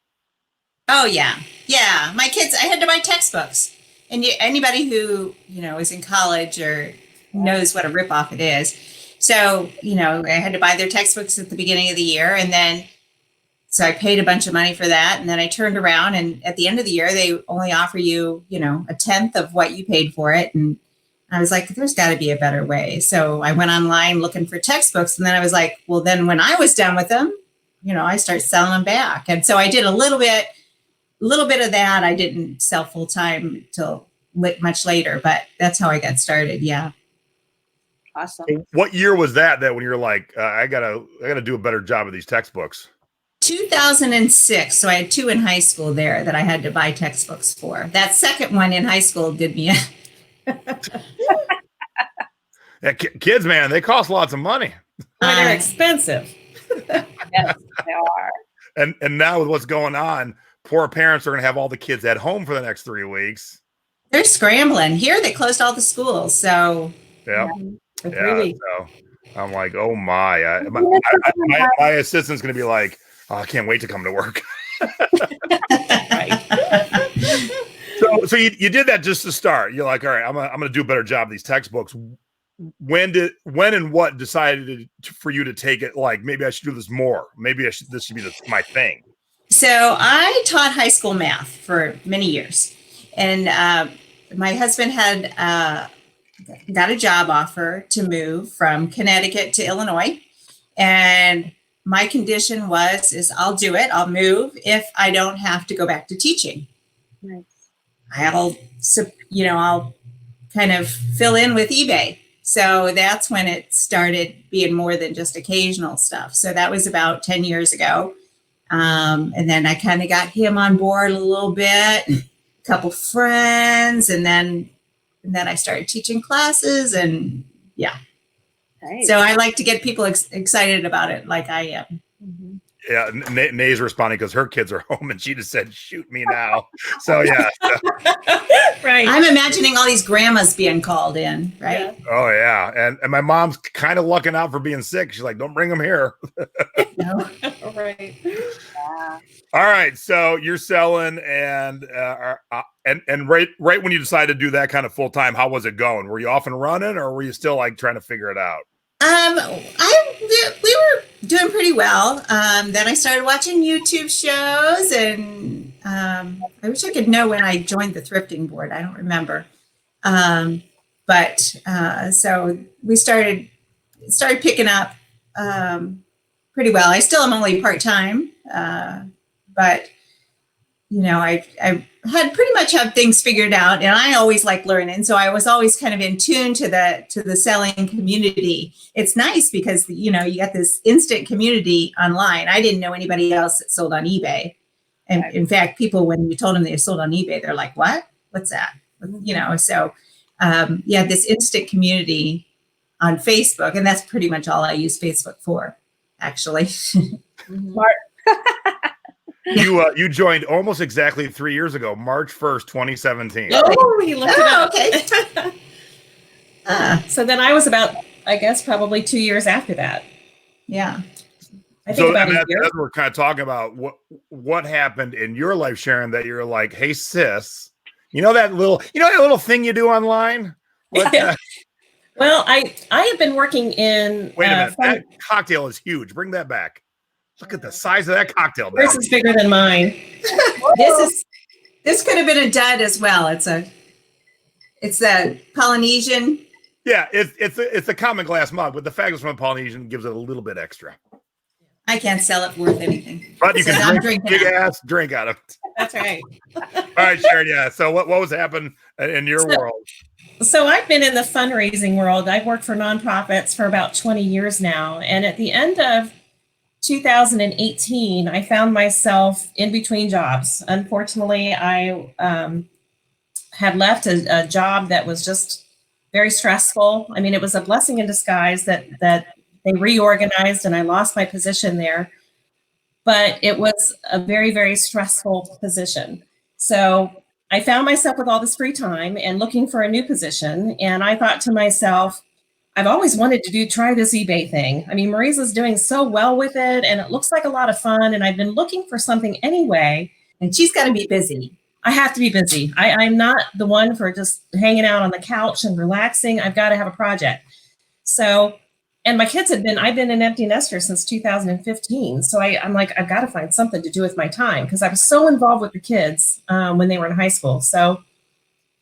Oh, yeah. Yeah. My kids, I had to buy textbooks. And anybody who, is in college or knows what a ripoff it is. So, I had to buy their textbooks at the beginning of the year. And then, so I paid a bunch of money for that. And then I turned around, and at the end of the year, they only offer you, a 10th of what you paid for it. And I was like, there's got to be a better way. So I went online looking for textbooks. And then I was like, well, then when I was done with them, I started selling them back. And so I did a little bit of that. I didn't sell full time till much later, but that's how I got started. Yeah. Awesome. What year was that when you're like, I gotta do a better job of these textbooks? 2006. So I had 2 in high school there that I had to buy textbooks for. That second one in high school did me. Yeah, kids, man, they cost lots of money. They're expensive. Yes, they are. And now with what's going on, poor parents are going to have all the kids at home for the next 3 weeks. They're scrambling. Here they closed all the schools. So Yeah. For 3 Yeah. weeks. So I'm like, oh my, my assistant's going to be like, oh, I can't wait to come to work. Right. So you did that just to start. You're like, all right, I'm going to do a better job of these textbooks. When and what decided for you to take it? Like, maybe I should do this more. Maybe this should be my thing. So I taught high school math for many years, and my husband had got a job offer to move from Connecticut to Illinois, and my condition is I'll do it. I'll move if I don't have to go back to teaching. Nice. I'll kind of fill in with eBay. So that's when it started being more than just occasional stuff. So that was about 10 years ago. And then I kind of got him on board a little bit, a couple friends, and then I started teaching classes, and yeah. Nice. So I like to get people excited about it like I am. Mm-hmm. Yeah, Nay's responding because her kids are home, and she just said, "Shoot me now." So yeah, Right. I'm imagining all these grandmas being called in, right? Yeah. oh yeah, and my mom's kind of lucking out for being sick. She's like, "Don't bring them here." No. Right. Yeah. All right, so you're selling, and right when you decided to do that kind of full time, how was it going? Were you off and running, or were you still like trying to figure it out? We were doing pretty well. Then I started watching YouTube shows, and I wish I could know when I joined the thrifting board. I don't remember. But so we started picking up pretty well. I still am only part-time, but you know, I had pretty much have things figured out, and I always like learning. So I was always kind of in tune to the selling community. It's nice because, you know, you got this instant community online. I didn't know anybody else that sold on eBay. And in fact, people, when you told them they sold on eBay, they're like, what? What's that? You know, so yeah, this instant community on Facebook, and that's pretty much all I use Facebook for, actually. Smart. You joined almost exactly 3 years ago, March 1st, 2017. Oh, he looked it up. Okay. So then I was about, I guess, probably 2 years after that. Yeah. I think about a that's year. what we're kind of talking about. What happened in your life, Sharon, that you're like, hey, sis, you know that little thing you do online? Yeah. Well, I have been working in. Wait a minute, that cocktail is huge. Bring that back. Look at the size of that cocktail. This is bigger than mine. This could have been a dud as well. It's the Polynesian. Yeah, it's a common glass mug, but the fact it's from Polynesian gives it a little bit extra. I can't sell it worth anything. But you So can I'm drink drinking big it. ass drink out of it. That's right. All right, Sharon. Yeah. So what was happening in your world? So I've been in the fundraising world. I've worked for nonprofits for about 20 years now. And at the end of 2018, I found myself in between jobs. Unfortunately, I had left a job that was just very stressful. I mean, it was a blessing in disguise that they reorganized and I lost my position there. But it was a very, very stressful position. So I found myself with all this free time and looking for a new position. And I thought to myself, I've always wanted to try this eBay thing. I mean, Marisa's doing so well with it and it looks like a lot of fun. And I've been looking for something anyway. And she's got to be busy. I have to be busy. I'm not the one for just hanging out on the couch and relaxing. I've got to have a project. So, and my kids I've been an empty nester since 2015. So I'm like, I've got to find something to do with my time because I was so involved with the kids when they were in high school. So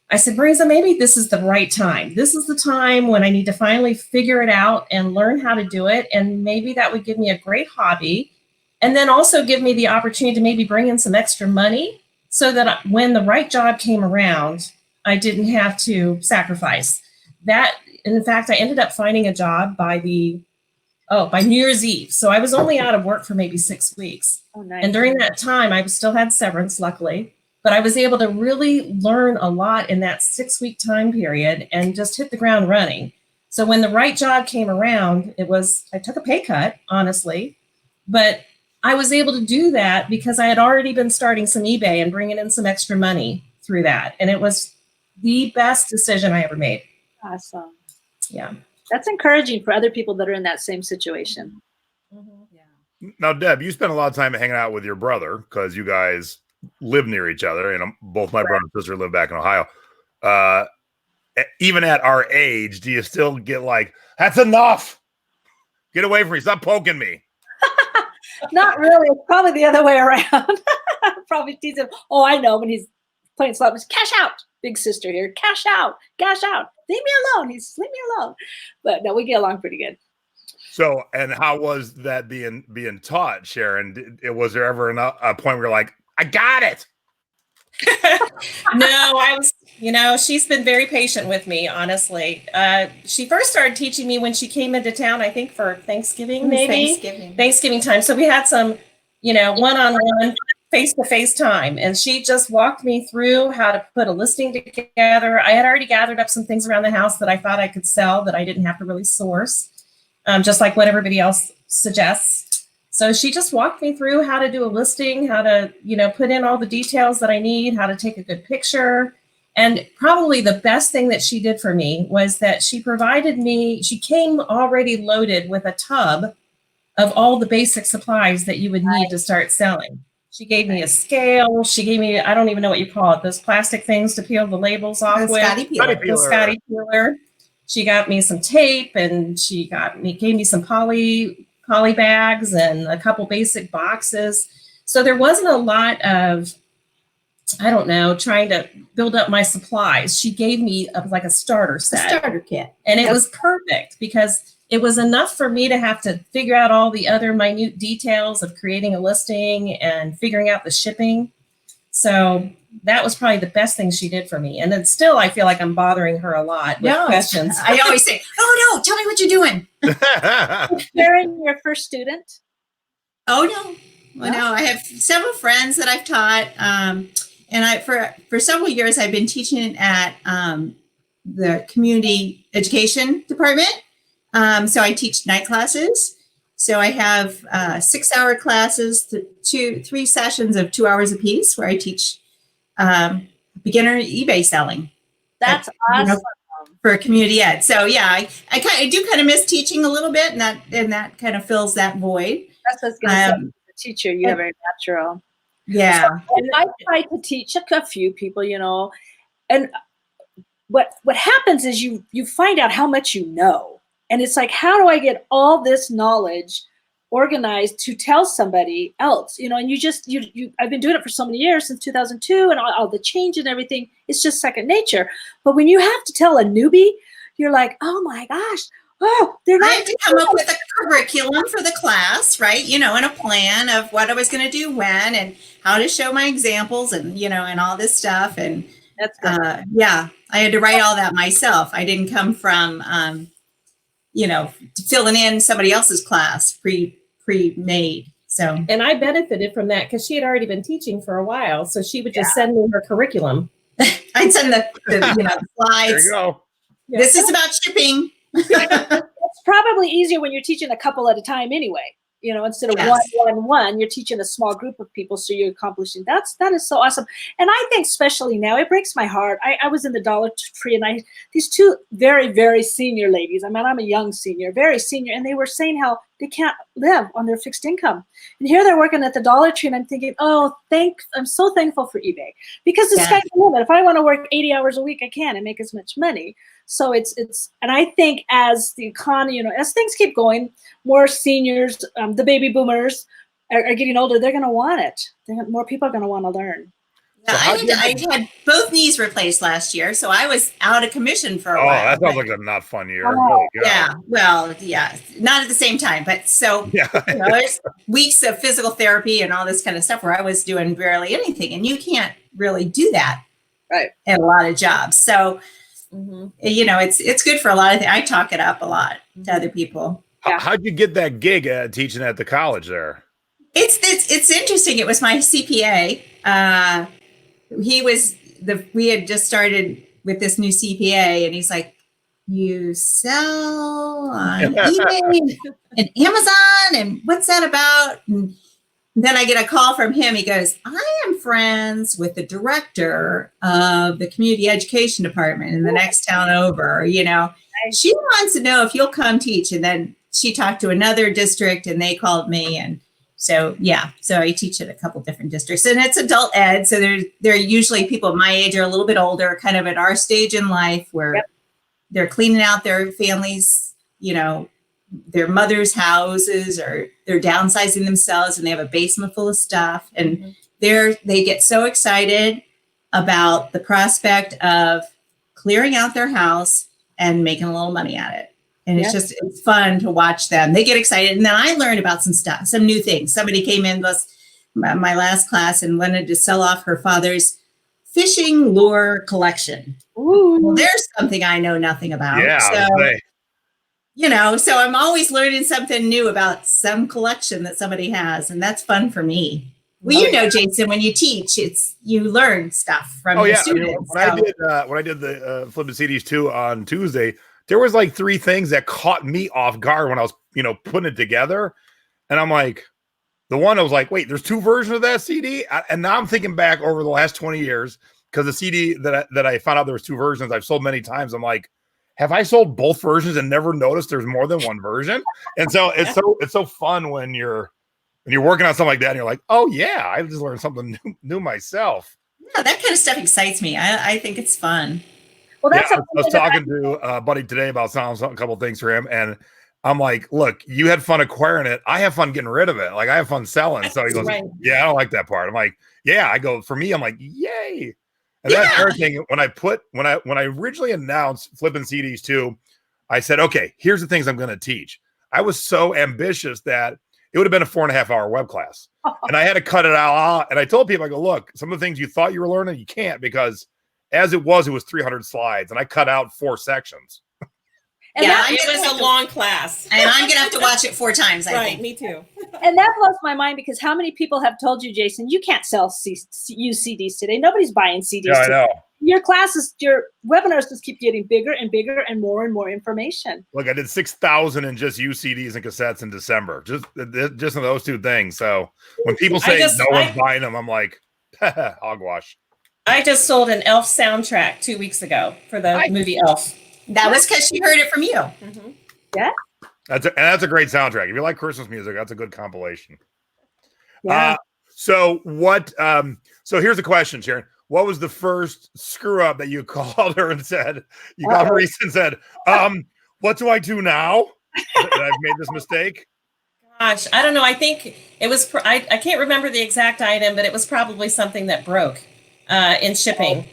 I said, Marisa, maybe this is the right time. This is the time when I need to finally figure it out and learn how to do it. And maybe that would give me a great hobby. And then also give me the opportunity to maybe bring in some extra money so that when the right job came around, I didn't have to sacrifice that. In fact, I ended up finding a job by New Year's Eve. So I was only out of work for maybe 6 weeks. Oh, nice. And during that time, I still had severance, luckily. But I was able to really learn a lot in that 6-week time period and just hit the ground running. So when the right job came around, I took a pay cut, honestly, but I was able to do that because I had already been starting some eBay and bringing in some extra money through that. And it was the best decision I ever made. Awesome. Yeah. That's encouraging for other people that are in that same situation. Yeah. Now, Deb, you spent a lot of time hanging out with your brother because you guys live near each other, and both my brother and sister live back in Ohio. Even at our age, do you still get like, that's enough? Get away from me. Stop poking me. Not really. It's probably the other way around. Probably tease him. Oh, I know. When he's playing slot, it's cash out. Big sister here. Cash out. Cash out. Leave me alone. Leave me alone. But no, we get along pretty good. So, and how was that being taught, Sharon? Was there ever a point where you're like, I got it? No, she's been very patient with me, honestly. She first started teaching me when she came into town, I think for Thanksgiving, maybe. Thanksgiving time. So we had some, one-on-one, face-to-face time. And she just walked me through how to put a listing together. I had already gathered up some things around the house that I thought I could sell that I didn't have to really source, just like what everybody else suggests. So she just walked me through how to do a listing, how to, put in all the details that I need, how to take a good picture. And probably the best thing that she did for me was that she came already loaded with a tub of all the basic supplies that you would need to start selling. She gave me a scale. She gave me, I don't even know what you call it, those plastic things to peel the labels off with. The Scotty peeler. She got me some tape, and she gave me some poly bags and a couple basic boxes. So there wasn't a lot of, trying to build up my supplies. She gave me like a starter set. A starter kit. And it was perfect because it was enough for me to have to figure out all the other minute details of creating a listing and figuring out the shipping. So that was probably the best thing she did for me. And then still, I feel like I'm bothering her a lot with questions. I always say, "Oh no, tell me what you're doing." Sharon, your first student? Oh no. Well, no, I have several friends that I've taught. And for several years, I've been teaching at the community education department. So I teach night classes. So I have 6-hour classes, 3 sessions of 2 hours apiece, where I teach beginner eBay selling. That's awesome. For community ed. So yeah, I do kind of miss teaching a little bit, and that kind of fills that void. That's what I was going to say. As a teacher, you have very natural. Yeah. So I try to teach a few people, and what happens is you find out how much you know. And it's like, how do I get all this knowledge organized to tell somebody else? And I've been doing it for so many years, since 2002, and all the change and everything, it's just second nature. But when you have to tell a newbie, you're like, oh my gosh, they're not. I had to come up with a curriculum for the class, right? And a plan of what I was going to do when, and how to show my examples, and and all this stuff. And that's good. I had to write all that myself. I didn't come from filling in somebody else's class pre-made. So, and I benefited from that because she had already been teaching for a while. So she would just send me her curriculum. I'd send the slides. There you go. Yeah. This is about shipping. It's probably easier when you're teaching a couple at a time anyway. Instead of one, you're teaching a small group of people, so you're accomplishing. That is so awesome. And I think especially now, it breaks my heart. I was in the Dollar Tree, and these two very, very senior ladies. I'm a young senior, very senior, and they were saying how they can't live on their fixed income. And here they're working at the Dollar Tree, and I'm thinking, I'm so thankful for eBay, because the sky's the limit. If I want to work 80 hours a week, I can and make as much money. So it's, and I think as the economy, as things keep going, more seniors, the baby boomers are getting older. They're going to want it. More people are going to want to learn. Yeah, I had both knees replaced last year, so I was out of commission for a while. That sounds like a not fun year. Yeah, well, not at the same time, but so there's weeks of physical therapy and all this kind of stuff where I was doing barely anything, and you can't really do that, right, at a lot of jobs. So, it's good for a lot of things. I talk it up a lot to other people. How'd you get that gig teaching at the college there? It's interesting. It was my CPA. We had just started with this new CPA, and he's like, "You sell on eBay and Amazon, and what's that about?" And then I get a call from him. He goes, "I am friends with the director of the community education department in the next town over. She wants to know if you'll come teach." And then she talked to another district, and they called me, and so I teach at a couple different districts, and it's adult ed. So they're usually people my age or a little bit older, kind of at our stage in life where they're cleaning out their families, their mother's houses, or they're downsizing themselves, and they have a basement full of stuff, and they get so excited about the prospect of clearing out their house and making a little money at it. And it's fun to watch them. They get excited. And then I learned about some new things. Somebody came in my last class and wanted to sell off her father's fishing lure collection. Ooh. Well, there's something I know nothing about. Yeah, I So, would say. you know, so I'm always learning something new about some collection that somebody has, and that's fun for me. Well, you know, Jason, when you teach, you learn stuff from your students. When I did the flipping CDs too on Tuesday, there was like 3 things that caught me off guard when I was, putting it together, and I'm like, the one I was like, wait, there's 2 versions of that CD, and now I'm thinking back over the last 20 years because the CD that I found out there was 2 versions I've sold many times. I'm like, have I sold both versions and never noticed there's more than one version? And so it's so fun when you're working on something like that and you're like, oh yeah, I just learned something new myself. Yeah, that kind of stuff excites me. I think it's fun. Well, that's I was talking to a buddy today about selling a couple of things for him, and I'm like, look, you had fun acquiring it. I have fun getting rid of it. Like, I have fun selling. So he goes, yeah, I don't like that part. I'm like, yeah. I go, for me, I'm like, yay. And that's everything. When I originally announced flipping CDs too, I said, okay, here's the things I'm going to teach. I was so ambitious that it would have been a 4.5-hour web class. And I had to cut it out. And I told people, I go, look, some of the things you thought you were learning, you can't, because as it was 300 slides and I cut out 4 sections. And it was a long class. And I'm going to have to watch it 4 times, I think. Me too. And that blows my mind, because how many people have told you, Jason, you can't use CDs today. Nobody's buying CDs Yeah, today. I know. Your classes, your webinars just keep getting bigger and bigger and more information. Look, I did 6,000 in just used CDs and cassettes in December, just in those 2 things. So when people say no one's buying them, I'm like, hogwash. I just sold an Elf soundtrack 2 weeks ago for the movie Elf. That was because she heard it from you. Mm-hmm. Yeah. That's a great soundtrack. If you like Christmas music, that's a good compilation. Yeah. So here's the question, Sharon. What was the first screw up that you called her and said, you called Marisa and said, what do I do now that I've made this mistake? Gosh, I don't know. I think it was, I can't remember the exact item, but it was probably something that broke in shipping.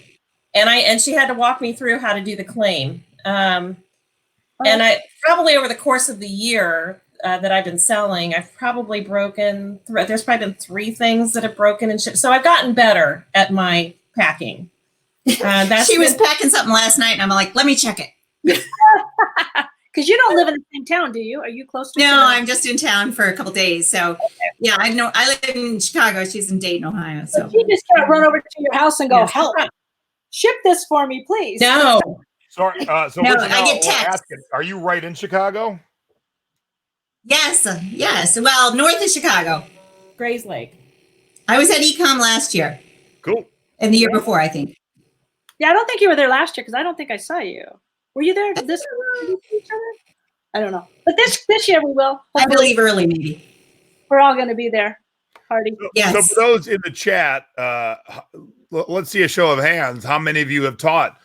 And she had to walk me through how to do the claim. And I probably over the course of the year that I've been selling, I've probably broken, there's probably been 3 things that have broken and shipped. So I've gotten better at my packing. She was packing something last night and I'm like, let me check it. Because you don't live in the same town, do you? Are you close to? No, I'm just in town for a couple of days. So yeah, I know. I live in Chicago. She's in Dayton, Ohio. So you just can't run over to your house and go, help, ship this for me, please. No. Sorry. So no, I get text. Are you right in Chicago? Yes. Yes. Well, north of Chicago. Grays Lake. I was at Ecom last year. Cool. And the year before, I think. Yeah, I don't think you were there last year because I don't think I saw you. Were you there this year? I don't know. But this year we will. I believe early, maybe. We're all going to be there. Party. Yes. So for those in the chat, let's see a show of hands. How many of you have taught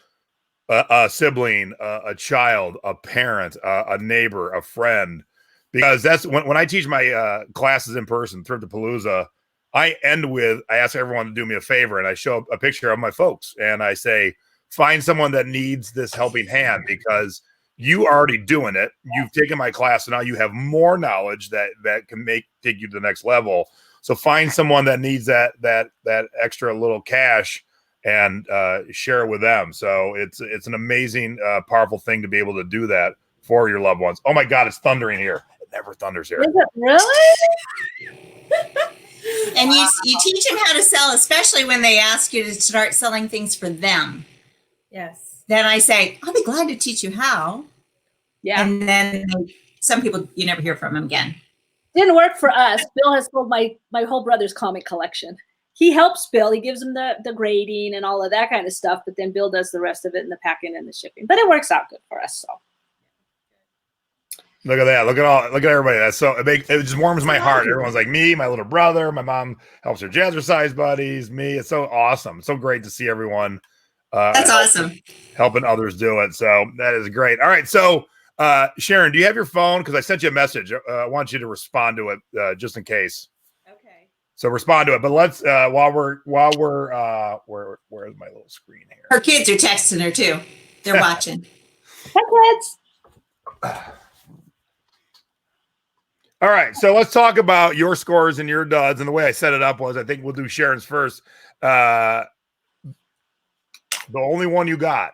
a sibling, a child, a parent, a neighbor, a friend? Because that's when I teach my classes in person, Thrifty-palooza, I end with, I ask everyone to do me a favor, and I show a picture of my folks, and I say, find someone that needs this helping hand, because you are already doing it. You've taken my class, and now you have more knowledge that can take you to the next level. So find someone that needs that extra little cash and share it with them. So it's an amazing, powerful thing to be able to do that for your loved ones. Oh my God, it's thundering here. It never thunders here. Is it really? And you teach them how to sell, especially when they ask you to start selling things for them. Yes. Then I say, I'll be glad to teach you how. Yeah. And then some people, you never hear from them again. Didn't work for us. Bill has sold my whole brother's comic collection. He helps Bill. He gives him the grading and all of that kind of stuff, but then Bill does the rest of it and the packing and the shipping. But it works out good for us. So. Look at that. Look at everybody. That's so it just warms my heart. Everyone's like me, my little brother, my mom helps her jazzercise buddies, me. It's so awesome. It's so great to see everyone. That's awesome. Helping others do it. So that is great. All right. So Sharon, do you have your phone? Because I sent you a message. I want you to respond to it just in case. Okay. So respond to it. But let's where's my little screen here? Her kids are texting her too. They're watching. Hi, kids. All right, so let's talk about your scores and your duds. And the way I set it up was, I think we'll do Sharon's first. The only one you got.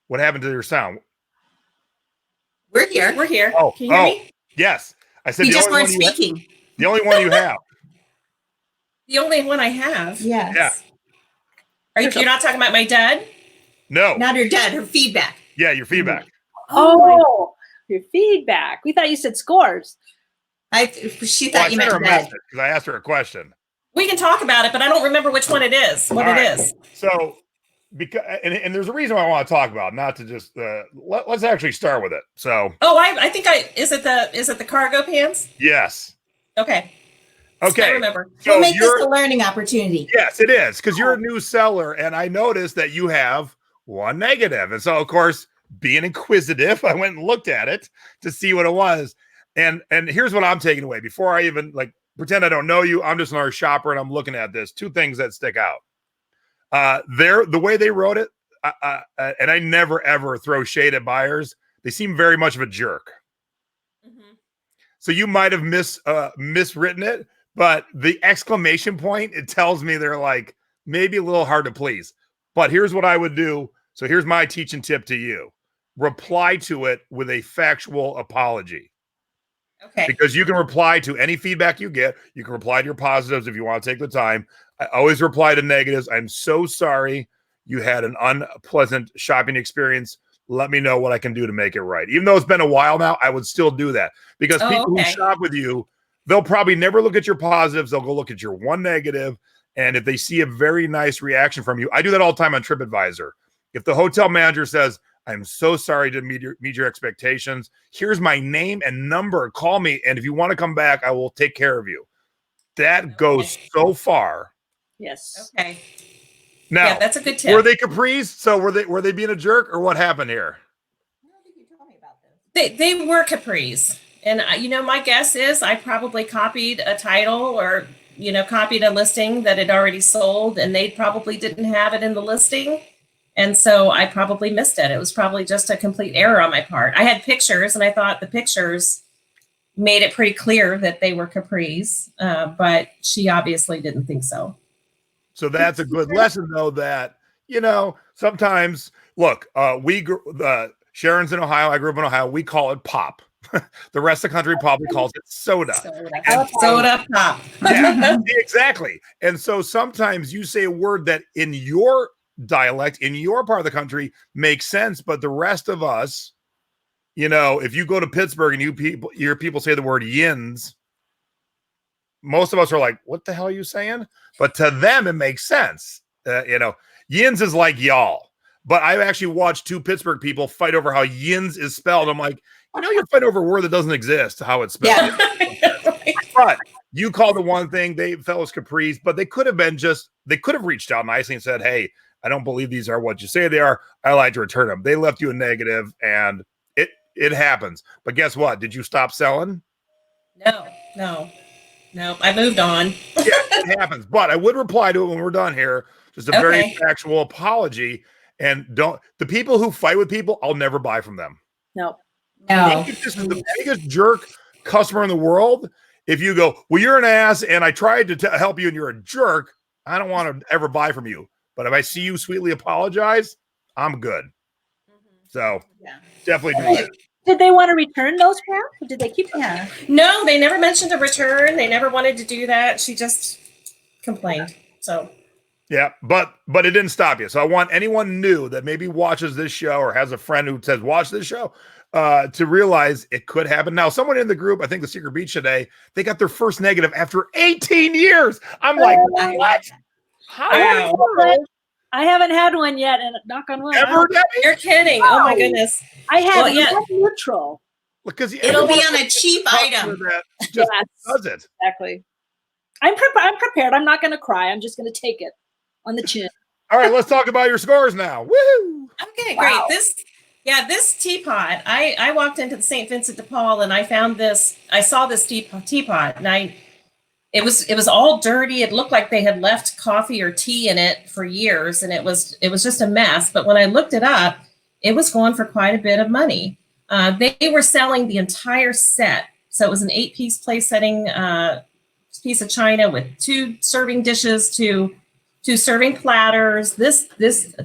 What happened to your sound? We're here. We're here. Oh, Can you hear me? yes. I said We the just only weren't one you speaking. the only one you have. The only one I have. Yes. Yeah. You're not talking about my dad? No. Not her dad, her feedback. Yeah, your feedback. Oh, your feedback. We thought you said scores. She Well, I thought you sent her meant a dad. message because I asked her a question. We can talk about it, but I don't remember which one it is. What All it right. is. So, because and there's a reason why I want to talk about, not to just let's actually start with it. So, Oh, I think is it the cargo pants? yes. Okay. Okay. I remember. So We'll make this a learning opportunity. yes, it is, because you're a new seller, and I noticed that you have one negative. And so, of course, being inquisitive, I went and looked at it to see what it was. And here's what I'm taking away. Before I even pretend I don't know you, I'm just another shopper, and I'm looking at this. Two things that stick out. The way they wrote it, and I never ever throw shade at buyers. They seem very much of a jerk. Mm-hmm. So you might have miswritten it, but the exclamation point, it tells me they're like maybe a little hard to please. But here's what I would do. So here's my teaching tip to you. Reply to it with a factual apology. Okay. Because you can reply to any feedback you get. You can reply to your positives if you want to take the time. I always reply to negatives. I'm so sorry you had an unpleasant shopping experience. Let me know what I can do to make it right. Even though it's been a while now, I would still do that. Because people who shop with you, they'll probably never look at your positives. They'll go look at your one negative. And if they see a very nice reaction from you, I do that all the time on TripAdvisor. If the hotel manager says, I'm so sorry to meet your expectations. Here's my name and number. Call me. And if you want to come back, I will take care of you. That goes so far. Yes. Okay. Now, yeah, that's a good tip. Were they capris? So were they being a jerk, or what happened here? I don't think you told me about this. They were capris. And, my guess is I probably copied a title or, copied a listing that had already sold, and they probably didn't have it in the listing. And so I probably missed it. It was probably just a complete error on my part. I had pictures, and I thought the pictures made it pretty clear that they were capris, but she obviously didn't think so. So that's a good lesson, though, that, sometimes, look, Sharon's in Ohio. I grew up in Ohio. We call it pop. The rest of the country probably calls it soda. Soda pop. Yeah, exactly. And so sometimes you say a word that in your dialect, in your part of the country, makes sense, but the rest of us, if you go to Pittsburgh and you hear people say the word yins, most of us are like, what the hell are you saying? But to them, it makes sense. Yins is like y'all. But I've actually watched two Pittsburgh people fight over how yins is spelled. I'm like, you're fighting over a word that doesn't exist, how it's spelled. Yeah. But you called the one thing, they fellas capris, but they could have reached out nicely and said, hey, I don't believe these are what you say they are. I like to return them. They left you a negative, and it happens. But guess what? Did you stop selling? No. I moved on. Yeah, it happens. But I would reply to it when we're done here. Just a very factual apology. And the people who fight with people, I'll never buy from them. No. Just the biggest jerk customer in the world. If you go, well, you're an ass, and I tried to help you, and you're a jerk, I don't want to ever buy from you. But if I see you sweetly apologize, I'm good. So definitely do that. Did they want to return those pants? Or did they keep them? Yeah. No, they never mentioned a return. They never wanted to do that. She just complained. So yeah, but it didn't stop you. So I want anyone new that maybe watches this show or has a friend who says watch this show to realize it could happen. Now, someone in the group, I think the Secret Beach today, they got their first negative after 18 years. I'm like, what? How? I haven't had one yet, and knock on wood. Ever, Debbie? You're kidding. Oh my goodness. I have Well, neutral. Because it'll be on a cheap item. Just does it. Exactly. I'm prepared. I'm not going to cry. I'm just going to take it on the chin. All right, let's talk about your scores now. Woohoo! Okay, Wow. great. This teapot, I walked into the St. Vincent de Paul, and I saw this teapot, and it was all dirty. It looked like they had left coffee or tea in it for years, and it was just a mess. But when I looked it up, it was going for quite a bit of money. They were selling the entire set. So it was an 8-piece place setting piece of china with 2 serving dishes, 2 2 serving platters, this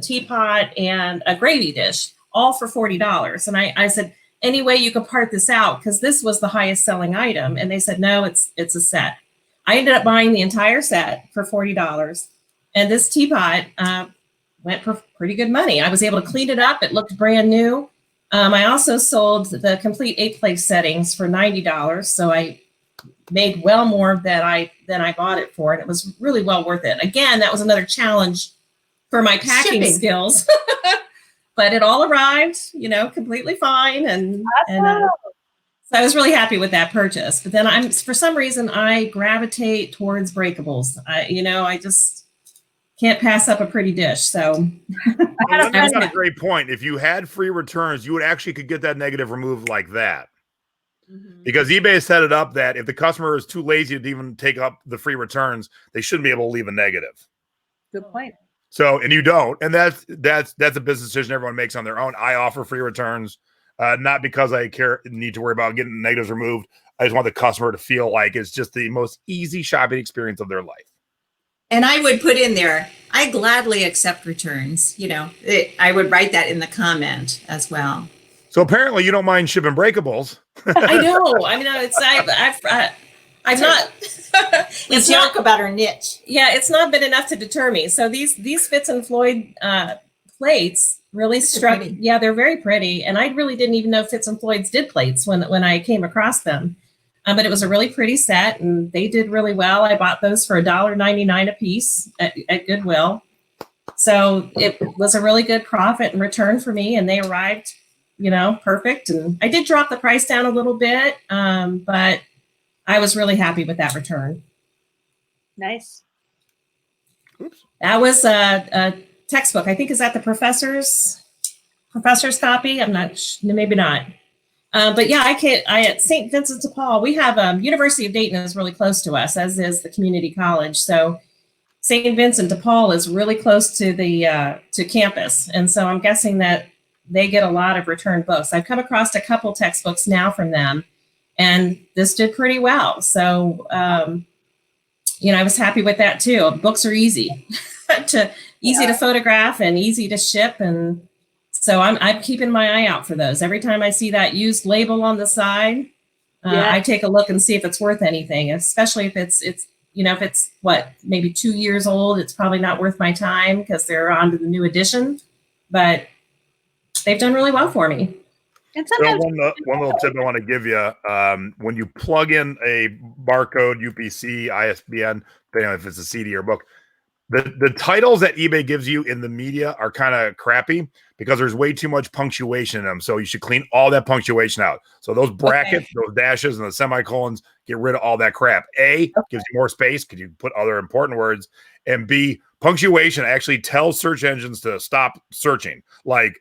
teapot, and a gravy dish, all for $40. And I said, any way you could part this out, because this was the highest selling item. And they said, no, it's a set. I ended up buying the entire set for $40. And this teapot went for pretty good money. I was able to clean it up. It looked brand new. I also sold the complete 8-place settings for $90. So I made well more than I bought it for. And it was really well worth it. Again, that was another challenge for my packing skills. But it all arrived, completely fine. And so I was really happy with that purchase. But then for some reason, I gravitate towards breakables. I just can't pass up a pretty dish. So that's not a great point. If you had free returns, you would actually could get that negative removed like that. Because eBay set it up that if the customer is too lazy to even take up the free returns, they shouldn't be able to leave a negative. Good point. So, and you don't, and that's a business decision everyone makes on their own. I offer free returns, not because I need to worry about getting negatives removed. I just want the customer to feel like it's just the most easy shopping experience of their life. And I would put in there, I gladly accept returns. I would write that in the comment as well. So apparently you don't mind shipping breakables. I know. I mean, I'm not. Let's talk about our niche. Yeah, it's not been enough to deter me. So these Fitz and Floyd plates really struck. Yeah, they're very pretty, and I really didn't even know Fitz and Floyd's did plates when I came across them. But it was a really pretty set, and they did really well. I bought those for $1.99 a piece at Goodwill. So it was a really good profit and return for me, and they arrived, perfect. And I did drop the price down a little bit, but I was really happy with that return. Nice. Oops. That was a textbook. I think, is that the professor's copy? I'm not, maybe not. But yeah, I at St. Vincent de Paul, we have University of Dayton is really close to us, as is the community college. So St. Vincent de Paul is really close to the to campus, and so I'm guessing that they get a lot of return books. I've come across a couple textbooks now from them, and this did pretty well. So I was happy with that too. Books are easy to photograph and easy to ship, and so I'm keeping my eye out for those. Every time I see that used label on the side, I take a look and see if it's worth anything, especially if it's if it's maybe 2 years old, it's probably not worth my time because they're on to the new edition, but they've done really well for me. And sometimes one little tip I want to give you, when you plug in a barcode, UPC, ISBN, depending on if it's a CD or book, the titles that eBay gives you in the media are kind of crappy because there's way too much punctuation in them. So you should clean all that punctuation out. So those brackets, those dashes, and the semicolons, get rid of all that crap. A, gives you more space because you put other important words. And B, punctuation actually tells search engines to stop searching. Like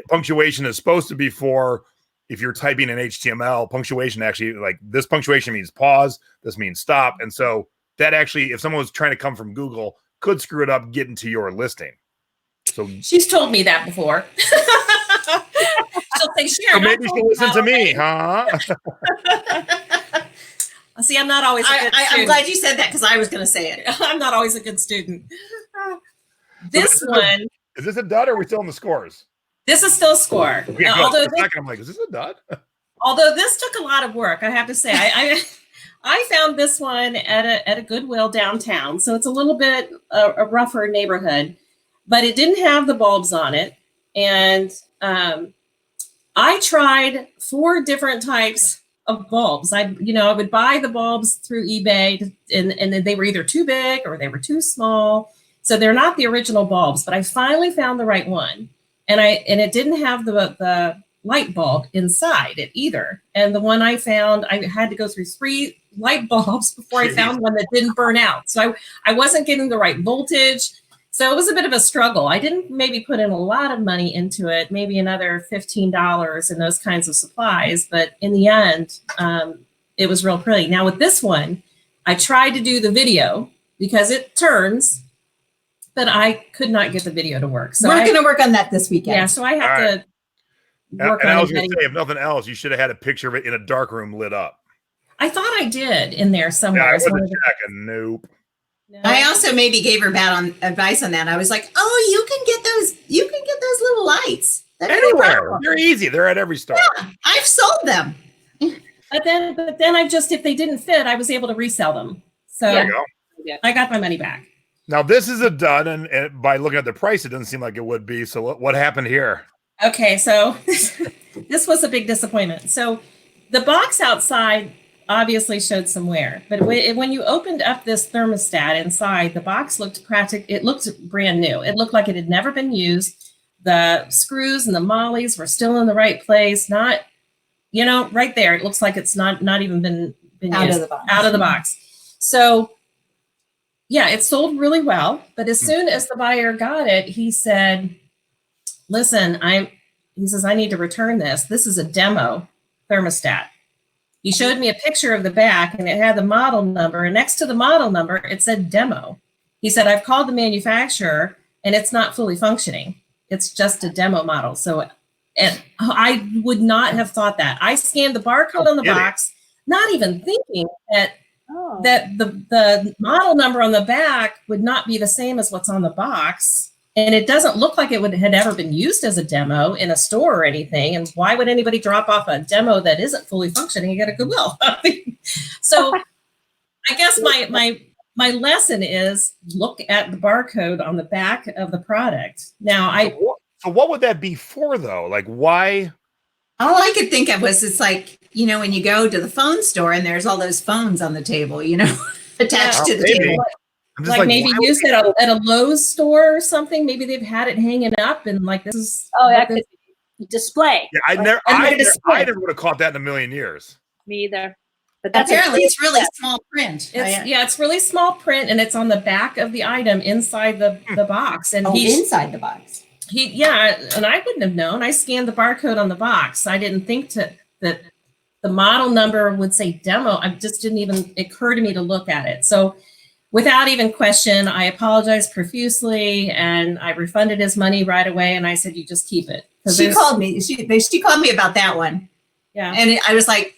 punctuation is supposed to be for if you're typing in HTML, punctuation actually, like this punctuation means pause, this means stop. And so that actually, if someone was trying to come from Google, could screw it up getting to your listing. So she's told me that before. She'll say, Sharon, so maybe she'll listen to me, huh? See, I'm not always a good student. I'm glad you said that because I was going to say it. I'm not always a good student. This one. Is this a dud or are we still in the scores? This is still a score. Yeah, I'm like, is this a dud? Although this took a lot of work, I have to say. I found this one at a Goodwill downtown, so it's a little bit a rougher neighborhood, but it didn't have the bulbs on it. And I tried 4 different types of bulbs. I would buy the bulbs through eBay, and they were either too big or they were too small. So they're not the original bulbs, but I finally found the right one. And it didn't have the light bulb inside it either. And the one I found, I had to go through 3 light bulbs before I found one that didn't burn out. So I wasn't getting the right voltage. So it was a bit of a struggle. I didn't maybe put in a lot of money into it, maybe another $15 and those kinds of supplies. But in the end, it was real pretty. Now with this one, I tried to do the video because it turns, but I could not get the video to work. So we're going to work on that this weekend. Yeah, so I have to work and on it. I was going to say, if nothing else, you should have had a picture of it in a dark room lit up. I thought I did in there somewhere. Yeah, I wasn't checking. Nope. No. I also maybe gave her bad advice on that. I was like, "Oh, you can get those little lights. That's no Anywhere. problem. They're easy. They're at every store. Yeah, I've sold them." But then I just, if they didn't fit, I was able to resell them. So There you go. Yeah. I got my money back. Now this is a dud, and by looking at the price, it doesn't seem like it would be. So what happened here? Okay, so this was a big disappointment. So the box outside obviously showed some wear, but when you opened up this thermostat inside, the box looked it looked brand new. It looked like it had never been used. The screws and the mollies were still in the right place. Not, right there. It looks like it's not even been Out used. of the box. Out of the box. So yeah, it sold really well. But as soon as the buyer got it, he said, listen, he says, I need to return this. This is a demo thermostat. He showed me a picture of the back and it had the model number, and next to the model number, it said demo. He said, I've called the manufacturer and it's not fully functioning. It's just a demo model. So and I would not have thought that. I scanned the barcode on the box, not even thinking that the model number on the back would not be the same as what's on the box. And it doesn't look like it had ever been used as a demo in a store or anything. And why would anybody drop off a demo that isn't fully functioning and get a Goodwill? So I guess my lesson is look at the barcode on the back of the product. Now, So what would that be for, though? Like, why? All I could think of was, it's like, when you go to the phone store and there's all those phones on the table, attached to the table. Like maybe used at a Lowe's store or something. Maybe they've had it hanging up and like this is display. Yeah, I never would have caught that in a million years. Me either. But that's apparently it's really small print. It's really small print, and it's on the back of the item inside the box. And inside the box. And I wouldn't have known. I scanned the barcode on the box. I didn't think that the model number would say demo. I just didn't even occur to me to look at it. So without even question, I apologized profusely and I refunded his money right away. And I said, you just keep it. She called me. She called me about that one. Yeah. And I was like,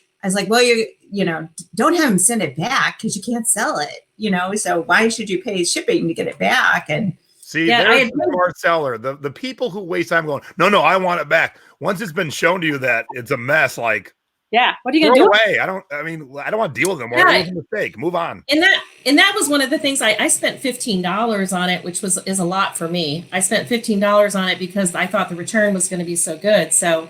well, don't have him send it back because you can't sell it, so why should you pay shipping to get it back? And see, there's the smart seller. The people who waste time going, no, I want it back. Once it's been shown to you that it's a mess, like, yeah, what are you gonna do? Away. I don't want to deal with them. Or it was a mistake. Move on. And that was one of the things I spent $15 on it, which is a lot for me. I spent $15 on it because I thought the return was going to be so good. So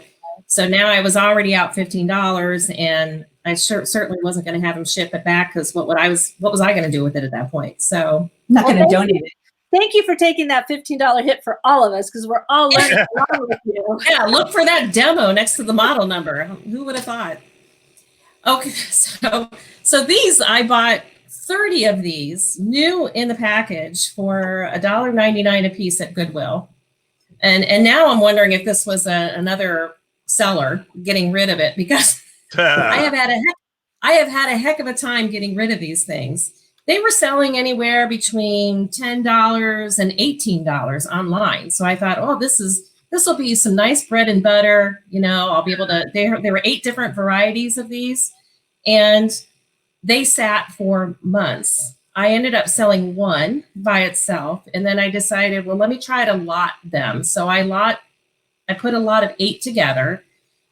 now I was already out $15, and I certainly wasn't going to have him ship it back because what was I going to do with it at that point? So not going to donate it. Thank you for taking that $15 hit for all of us, because we're all learning along with you. Yeah, look for that demo next to the model number. Who would have thought? Okay, so these, I bought 30 of these new in the package for $1.99 a piece at Goodwill. And now I'm wondering if this was another seller getting rid of it, because I have had a heck of a time getting rid of these things. They were selling anywhere between $10 and $18 online. So I thought, this will be some nice bread and butter. I'll be able to, there were 8 different varieties of these, and they sat for months. I ended up selling one by itself, and then I decided, well, let me try to lot them. So I put a lot of 8 together,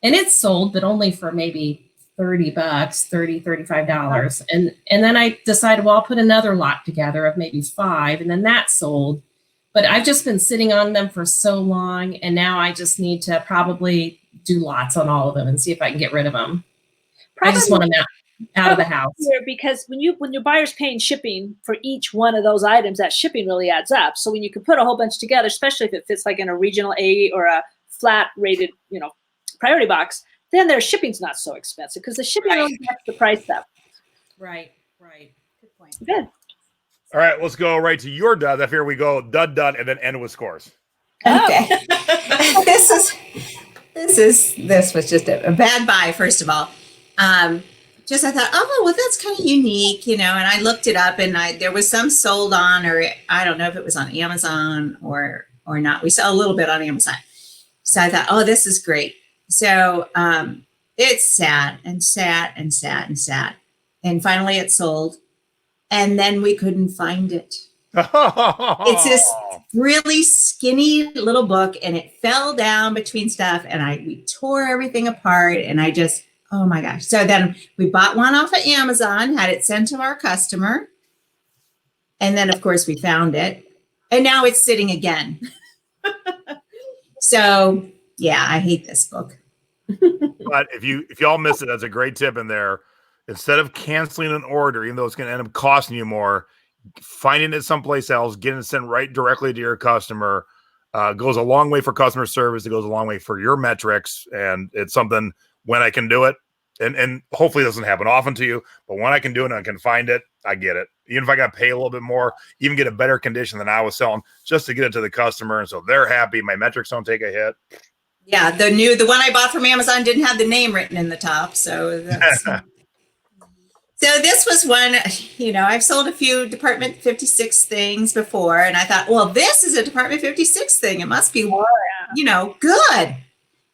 and it sold, but only for maybe $30, $35. And then I decided, well, I'll put another lot together of maybe 5, and then that sold. But I've just been sitting on them for so long, and now I just need to probably do lots on all of them and see if I can get rid of them. I just want them out of the house. Because when your buyer's paying shipping for each one of those items, that shipping really adds up. So when you can put a whole bunch together, especially if it fits like in a regional A or a flat rated, priority box, then their shipping's not so expensive because the shipping only gets the price up. Right. Good point. Good. All right, let's go right to your dud. Here we go, dud, and then end with scores. Okay. This was just a bad buy, first of all. I thought, well, that's kind of unique, and I looked it up, and there was some sold on, or I don't know if it was on Amazon or not. We saw a little bit on Amazon. So I thought, this is great. So it sat and sat and sat and sat, and finally it sold. and then we couldn't find it. It's this really skinny little book, and it fell down between stuff, and we tore everything apart, and I just, oh my gosh. So then we bought one off of Amazon, had it sent to our customer, and then of course we found it, and now it's sitting again. So yeah, I hate this book. But if y'all miss it, that's a great tip in there. Instead of canceling an order, even though it's going to end up costing you more, finding it someplace else, getting it sent right directly to your customer goes a long way for customer service. It goes a long way for your metrics. And it's something when I can do it, and hopefully it doesn't happen often to you, but when I can do it and I can find it, I get it. Even if I got to pay a little bit more, even get a better condition than I was selling just to get it to the customer. And so they're happy. My metrics don't take a hit. Yeah, the one I bought from Amazon didn't have the name written in the top. So that's... So this was one, I've sold a few Department 56 things before, and I thought, well, this is a Department 56 thing. It must be, good.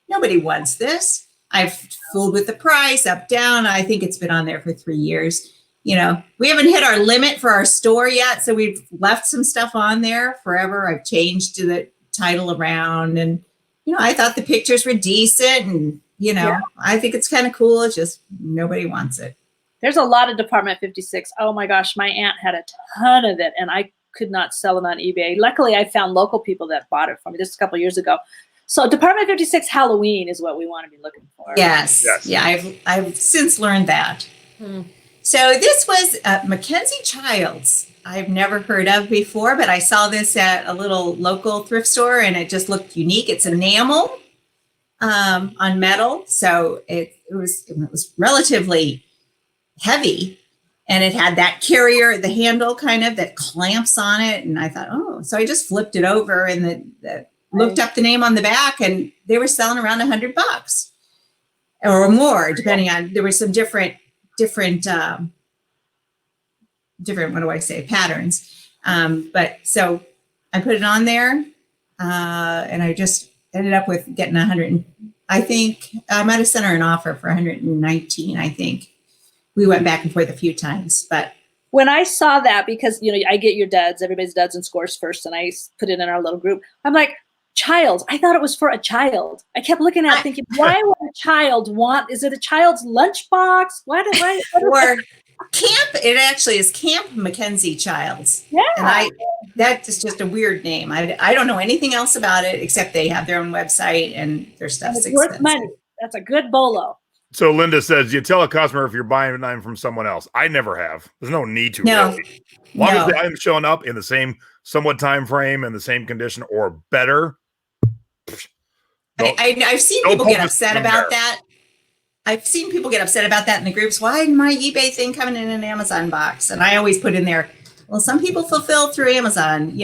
Nobody wants this. I've fooled with the price, up, down. I think it's been on there for 3 years. We haven't hit our limit for our store yet, so we've left some stuff on there forever. I've changed the title around, and, I thought the pictures were decent, and, I think it's kind of cool. It's just nobody wants it. There's a lot of Department 56. Oh my gosh, my aunt had a ton of it, and I could not sell it on eBay. Luckily, I found local people that bought it from me just a couple of years ago. So Department 56 Halloween is what we want to be looking for. Yes. Yeah, I've since learned that. So this was Mackenzie Childs. I've never heard of before, but I saw this at a little local thrift store, and it just looked unique. It's enamel on metal, so it was relatively heavy, and it had that carrier, the handle kind of that clamps on it. And I thought, so I just flipped it over and looked up the name on the back, and they were selling around $100 or more, depending on, there were some different, what do I say, patterns. But so I put it on there, and I just ended up with getting 100. I think I might have sent her an offer for 119, I think. We went back and forth a few times, but when I saw that, because I get your duds, everybody's duds and scores first, and I put it in our little group. I'm like, child. I thought it was for a child. I kept looking at it thinking, why would a child want? Is it a child's lunchbox? Or camp? It actually is Camp Mackenzie Childs. Yeah, and that is just a weird name. I don't know anything else about it except they have their own website and their stuff's worth money. That's a good bolo. So Linda says, you tell a customer if you're buying an item from someone else. I never have. There's no need to. No. Really. As long as the item's showing up in the same somewhat time frame and the same condition or better. I've seen people get upset about that. I've seen people get upset about that in the groups. Why did my eBay thing coming in an Amazon box? And I always put in there, well, some people fulfill through Amazon,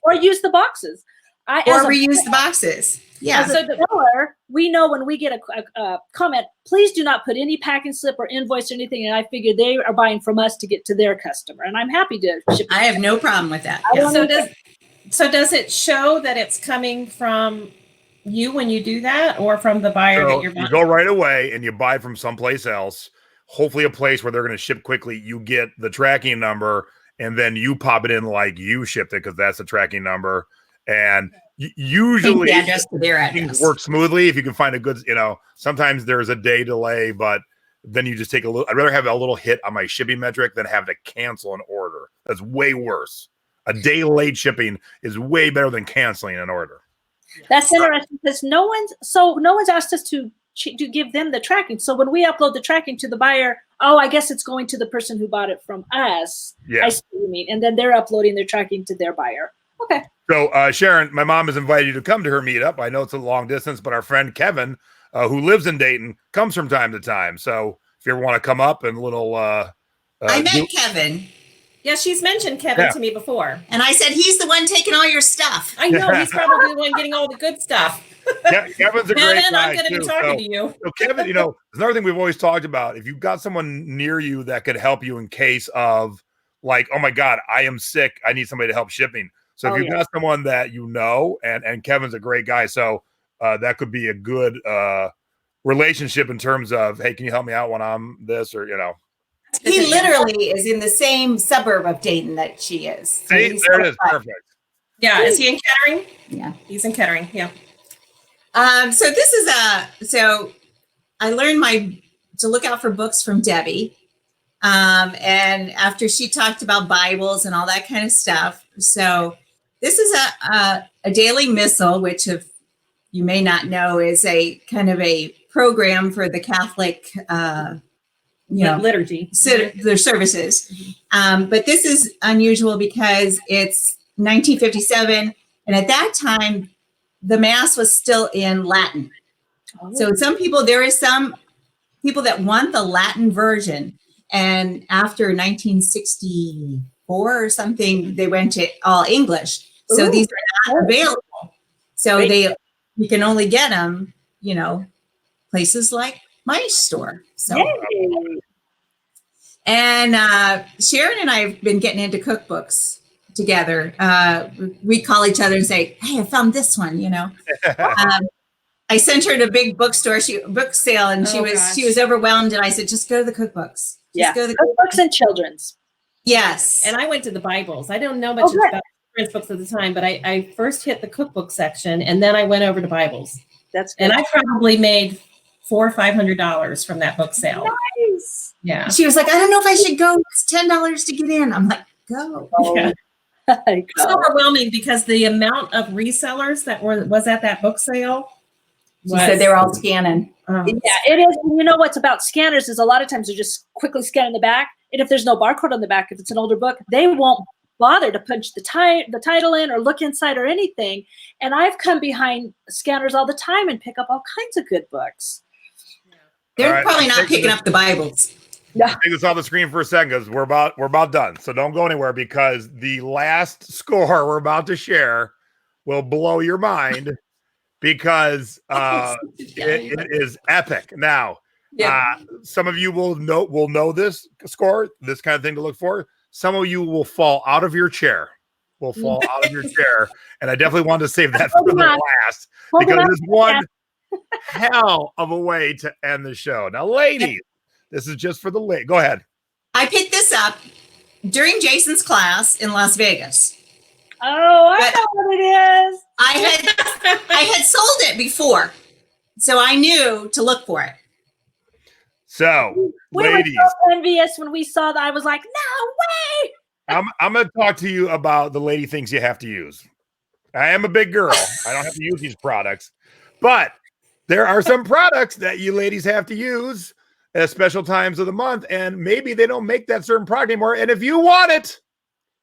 or use the boxes. Or reuse the boxes. Yeah. As a seller, we know when we get a comment, please do not put any packing slip or invoice or anything. And I figure they are buying from us to get to their customer. And I'm happy to ship. I have no problem with that. So does it show that it's coming from you when you do that, or from the buyer that you're buying? You go right away and you buy from someplace else, hopefully a place where they're going to ship quickly. You get the tracking number, and then you pop it in like you shipped it, because that's the tracking number. And usually the address to their address. Things work smoothly if you can find a good, sometimes there's a day delay, but then you just take a little. I'd rather have a little hit on my shipping metric than have to cancel an order. That's way worse. A day late shipping is way better than canceling an order. That's interesting, because no one's asked us to give them the tracking. So when we upload the tracking to the buyer, I guess it's going to the person who bought it from us. Yeah. I see what you mean. And then they're uploading their tracking to their buyer. Okay. So Sharon, my mom has invited you to come to her meetup. I know it's a long distance, but our friend Kevin, who lives in Dayton, comes from time to time. So if you ever want to come up and I met Kevin. Yeah, she's mentioned Kevin to me before. And I said, he's the one taking all your stuff. I know, he's probably the one getting all the good stuff. Kevin's a great guy. I'm going to be talking to you. So Kevin, there's another thing we've always talked about. If you've got someone near you that could help you in case of, like, oh my God, I am sick, I need somebody to help shipping. So if you've got someone that and Kevin's a great guy, so that could be a good relationship in terms of, hey, can you help me out when I'm this, or He literally is in the same suburb of Dayton that she is. So See, he's there it is. close by. Perfect. Yeah, is he in Kettering? Yeah. He's in Kettering. Yeah. So this is so I learned to look out for books from Debbie. And after she talked about Bibles and all that kind of stuff. So this is a daily missal, which if you may not know is a kind of a program for the Catholic, Liturgy. their services. But this is unusual because it's 1957. And at that time, the Mass was still in Latin. So there is some people that want the Latin version. And after 1964 or something, they went to all English. So these are not available. So you can only get them, places like my store. So, and Sharon and I have been getting into cookbooks together. We call each other and say, "Hey, I found this one." I sent her to a big book sale, and she was overwhelmed. And I said, "Just go to the cookbooks. Just go to the cookbooks and children's." Yes, and I went to the Bibles. I don't know much about children's books at the time, but I first hit the cookbook section, and then I went over to Bibles. That's good. And I probably made $400 or $500 from that book sale. Nice. Yeah. She was like, "I don't know if I should go. It's $10 to get in." I'm like, "Go." Yeah. It's overwhelming because the amount of resellers that was at that book sale. She said they were all scanning. Yeah, it is. You know what's about scanners is a lot of times they're just quickly scanning the back. And if there's no barcode on the back, if it's an older book, they won't bother to punch the title in or look inside or anything. And I've come behind scanners all the time and pick up all kinds of good books. They're probably not picking up the Bibles. Yeah. Take this off the screen for a second because we're about done. So don't go anywhere because the last score we're about to share will blow your mind because it is epic. Now, some of you will know this score, this kind of thing to look for. Some of you will fall out of your chair. And I definitely wanted to save that for the last because it is one hell of a way to end the show. Now, ladies, this is just for the late. Go ahead. I picked this up during Jason's class in Las Vegas. Oh, I know what it is. I had sold it before, so I knew to look for it. So, we ladies, were so envious when we saw that. I was like, "No way!" I'm going to talk to you about the lady things you have to use. I am a big girl. I don't have to use these products, but there are some products that you ladies have to use at special times of the month, and maybe they don't make that certain product anymore. And if you want it,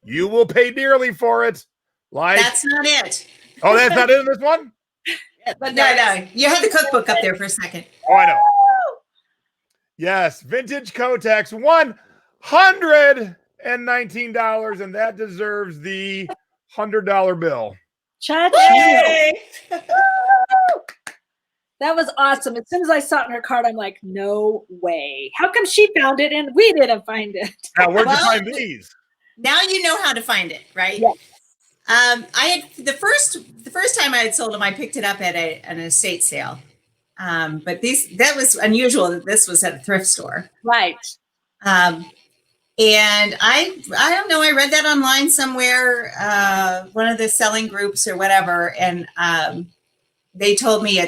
you will pay dearly for it. Like that's not it. Oh, that's not in this one? But no. You had the cookbook up there for a second. Oh, I know. Yes, vintage Kotex, $119, and that deserves the $100 bill. That was awesome. As soon as I saw it in her card, I'm like, no way. How come she found it and we didn't find it? Now, where'd you find these? Now you know how to find it, right? Yes. I had the first time I had sold them, I picked it up at an estate sale. But that was unusual that this was at a thrift store. Right. And I don't know, I read that online somewhere, one of the selling groups or whatever. And they told me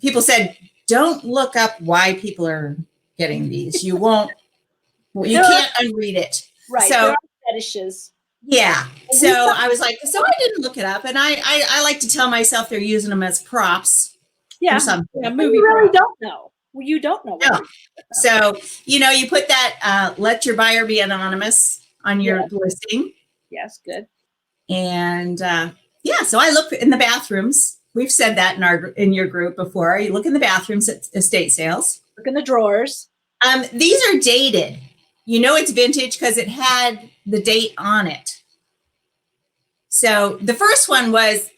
people said, don't look up why people are getting these. You can't unread it. Right. So there are fetishes. Yeah. So I was like, so I didn't look it up. And I like to tell myself they're using them as props. Yeah. Or something. You really don't know. Well, you don't know. No. So, you put that, let your buyer be anonymous on your listing. Yes. Good. And so I look in the bathrooms. We've said that in your group before. You look in the bathrooms at estate sales. Look in the drawers. These are dated. It's vintage because it had the date on it. So the first one that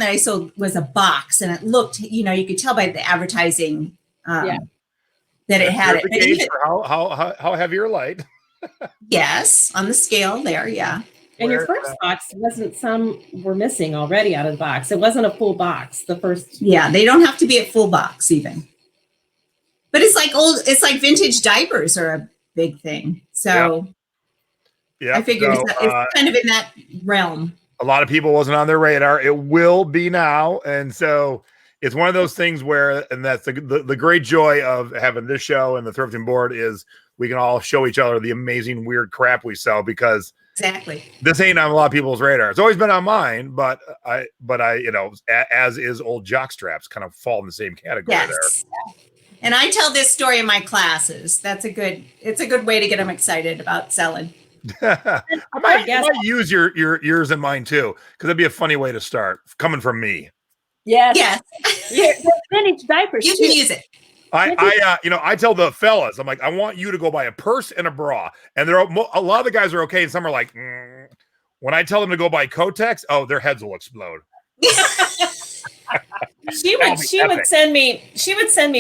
I sold was a box, and it looked, you could tell by the advertising that it had it. But even, how heavy or light? Yes, on the scale there, yeah. And your first box wasn't, some were missing already out of the box. It wasn't a full box. The first. Yeah, they don't have to be a full box even. But it's like vintage diapers are a big thing. So Yeah. I figure it's kind of in that realm. A lot of people wasn't on their radar. It will be now. And so it's one of those things where, and that's the great joy of having this show and the Thrifting Board is we can all show each other the amazing weird crap we sell, because exactly this ain't on a lot of people's radar. It's always been on mine, but I, as is old jock straps, kind of fall in the same category there. And I tell this story in my classes. It's a good way to get them excited about selling. I might use yours and mine too, because that'd be a funny way to start coming from me. Yes. Vintage diapers. You can use it. I tell the fellas, I'm like, I want you to go buy a purse and a bra, and a lot of the guys are okay, and some are like, when I tell them to go buy Kotex, oh, their heads will explode. She would send me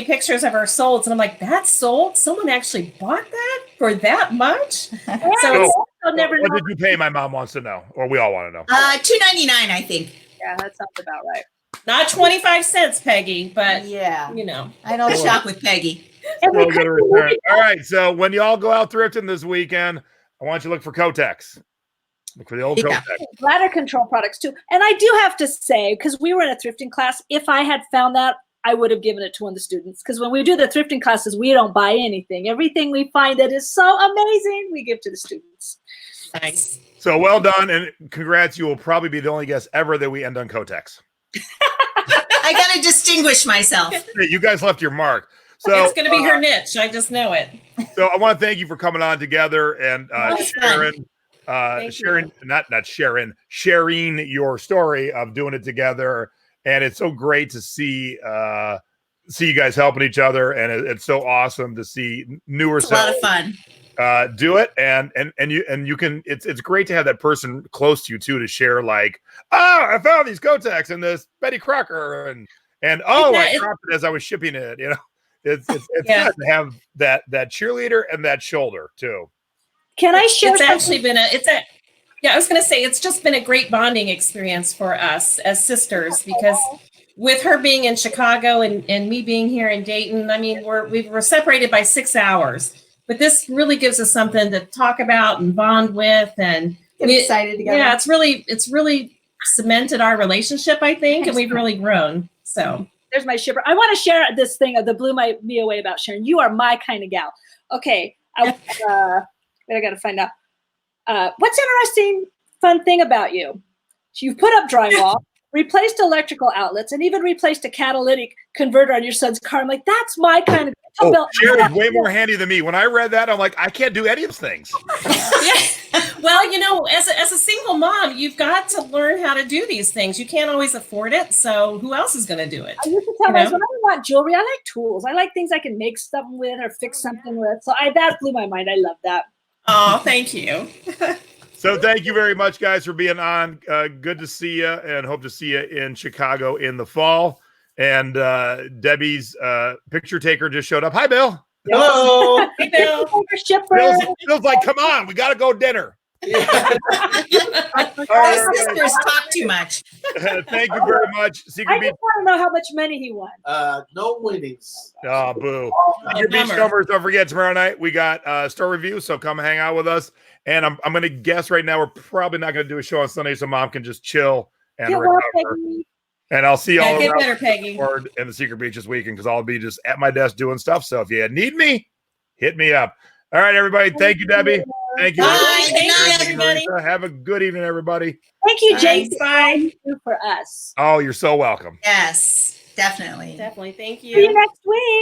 pictures of her solds, and I'm like, that's sold? Someone actually bought that for that much? I'll never know. What did you pay? My mom wants to know, or we all want to know. $2.99, I think. Yeah, that sounds about right. Not 25 cents, Peggy, but yeah, I don't shop with Peggy. All right, so when y'all go out thrifting this weekend, I want you to look for Kotex. Look for the old Kotex. Bladder control products too. And I do have to say, because we were in a thrifting class, if I had found that, I would have given it to one of the students. Because when we do the thrifting classes, we don't buy anything. Everything we find that is so amazing, we give to the students. Nice. So well done, and congrats. You will probably be the only guest ever that we end on Kotex. I got to distinguish myself. Hey, you guys left your mark. So it's going to be her niche. I just know it. So I want to thank you for coming on together, and sharing your story of doing it together. And it's so great to see you guys helping each other, and it's so awesome to see newer It's a lot of fun. Do it, and you can. It's great to have that person close to you too to share. Like, oh, I found these Kotex and this Betty Crocker, and I dropped it as I was shipping it. It's good to have that cheerleader and that shoulder too. Can I share? It's actually been I was going to say it's just been a great bonding experience for us as sisters, because with her being in Chicago and me being here in Dayton, I mean, we're separated by 6 hours. But this really gives us something to talk about and bond with, and get excited together. Yeah, it's really cemented our relationship, I think, and we've really grown. So there's my shipper. I want to share this thing that blew me away about Sharon. You are my kind of gal. Okay, I got to find out. What's interesting, fun thing about you? You've put up drywall, replaced electrical outlets, and even replaced a catalytic converter on your son's car. I'm like, that's my kind of. Sharon's way more handy than me. When I read that, I'm like, I can't do any of those things. Yeah. Well, as a single mom, you've got to learn how to do these things. You can't always afford it, so who else is going to do it? I used to tell myself, when I want jewelry, I like tools. I like things I can make something with or fix something with. So that blew my mind. I love that. Oh, thank you. So thank you very much, guys, for being on. Good to see you, and hope to see you in Chicago in the fall. And Debbie's picture taker just showed up. Hi, Bill. Hello. Hey, Bill. Bill's like, come on, we got to go dinner. Our sisters talk too much. Thank you very much. I just want to know how much money he won. No winnings. Oh, boo. Secret Beach numbers. Don't forget, tomorrow night we got store review, so come hang out with us. And I'm going to guess right now we're probably not going to do a show on Sunday, so Mom can just chill and recover. And I'll see y'all get better, Peggy. In the Secret Beach this weekend, because I'll be just at my desk doing stuff. So if you need me, hit me up. All right, everybody. Thank you, Debbie. Thank you. Bye. Thank you, everybody. Have a good evening, everybody. Thank you, Jason. Bye. For us. Oh, you're so welcome. Yes, definitely. Definitely. Thank you. See you next week.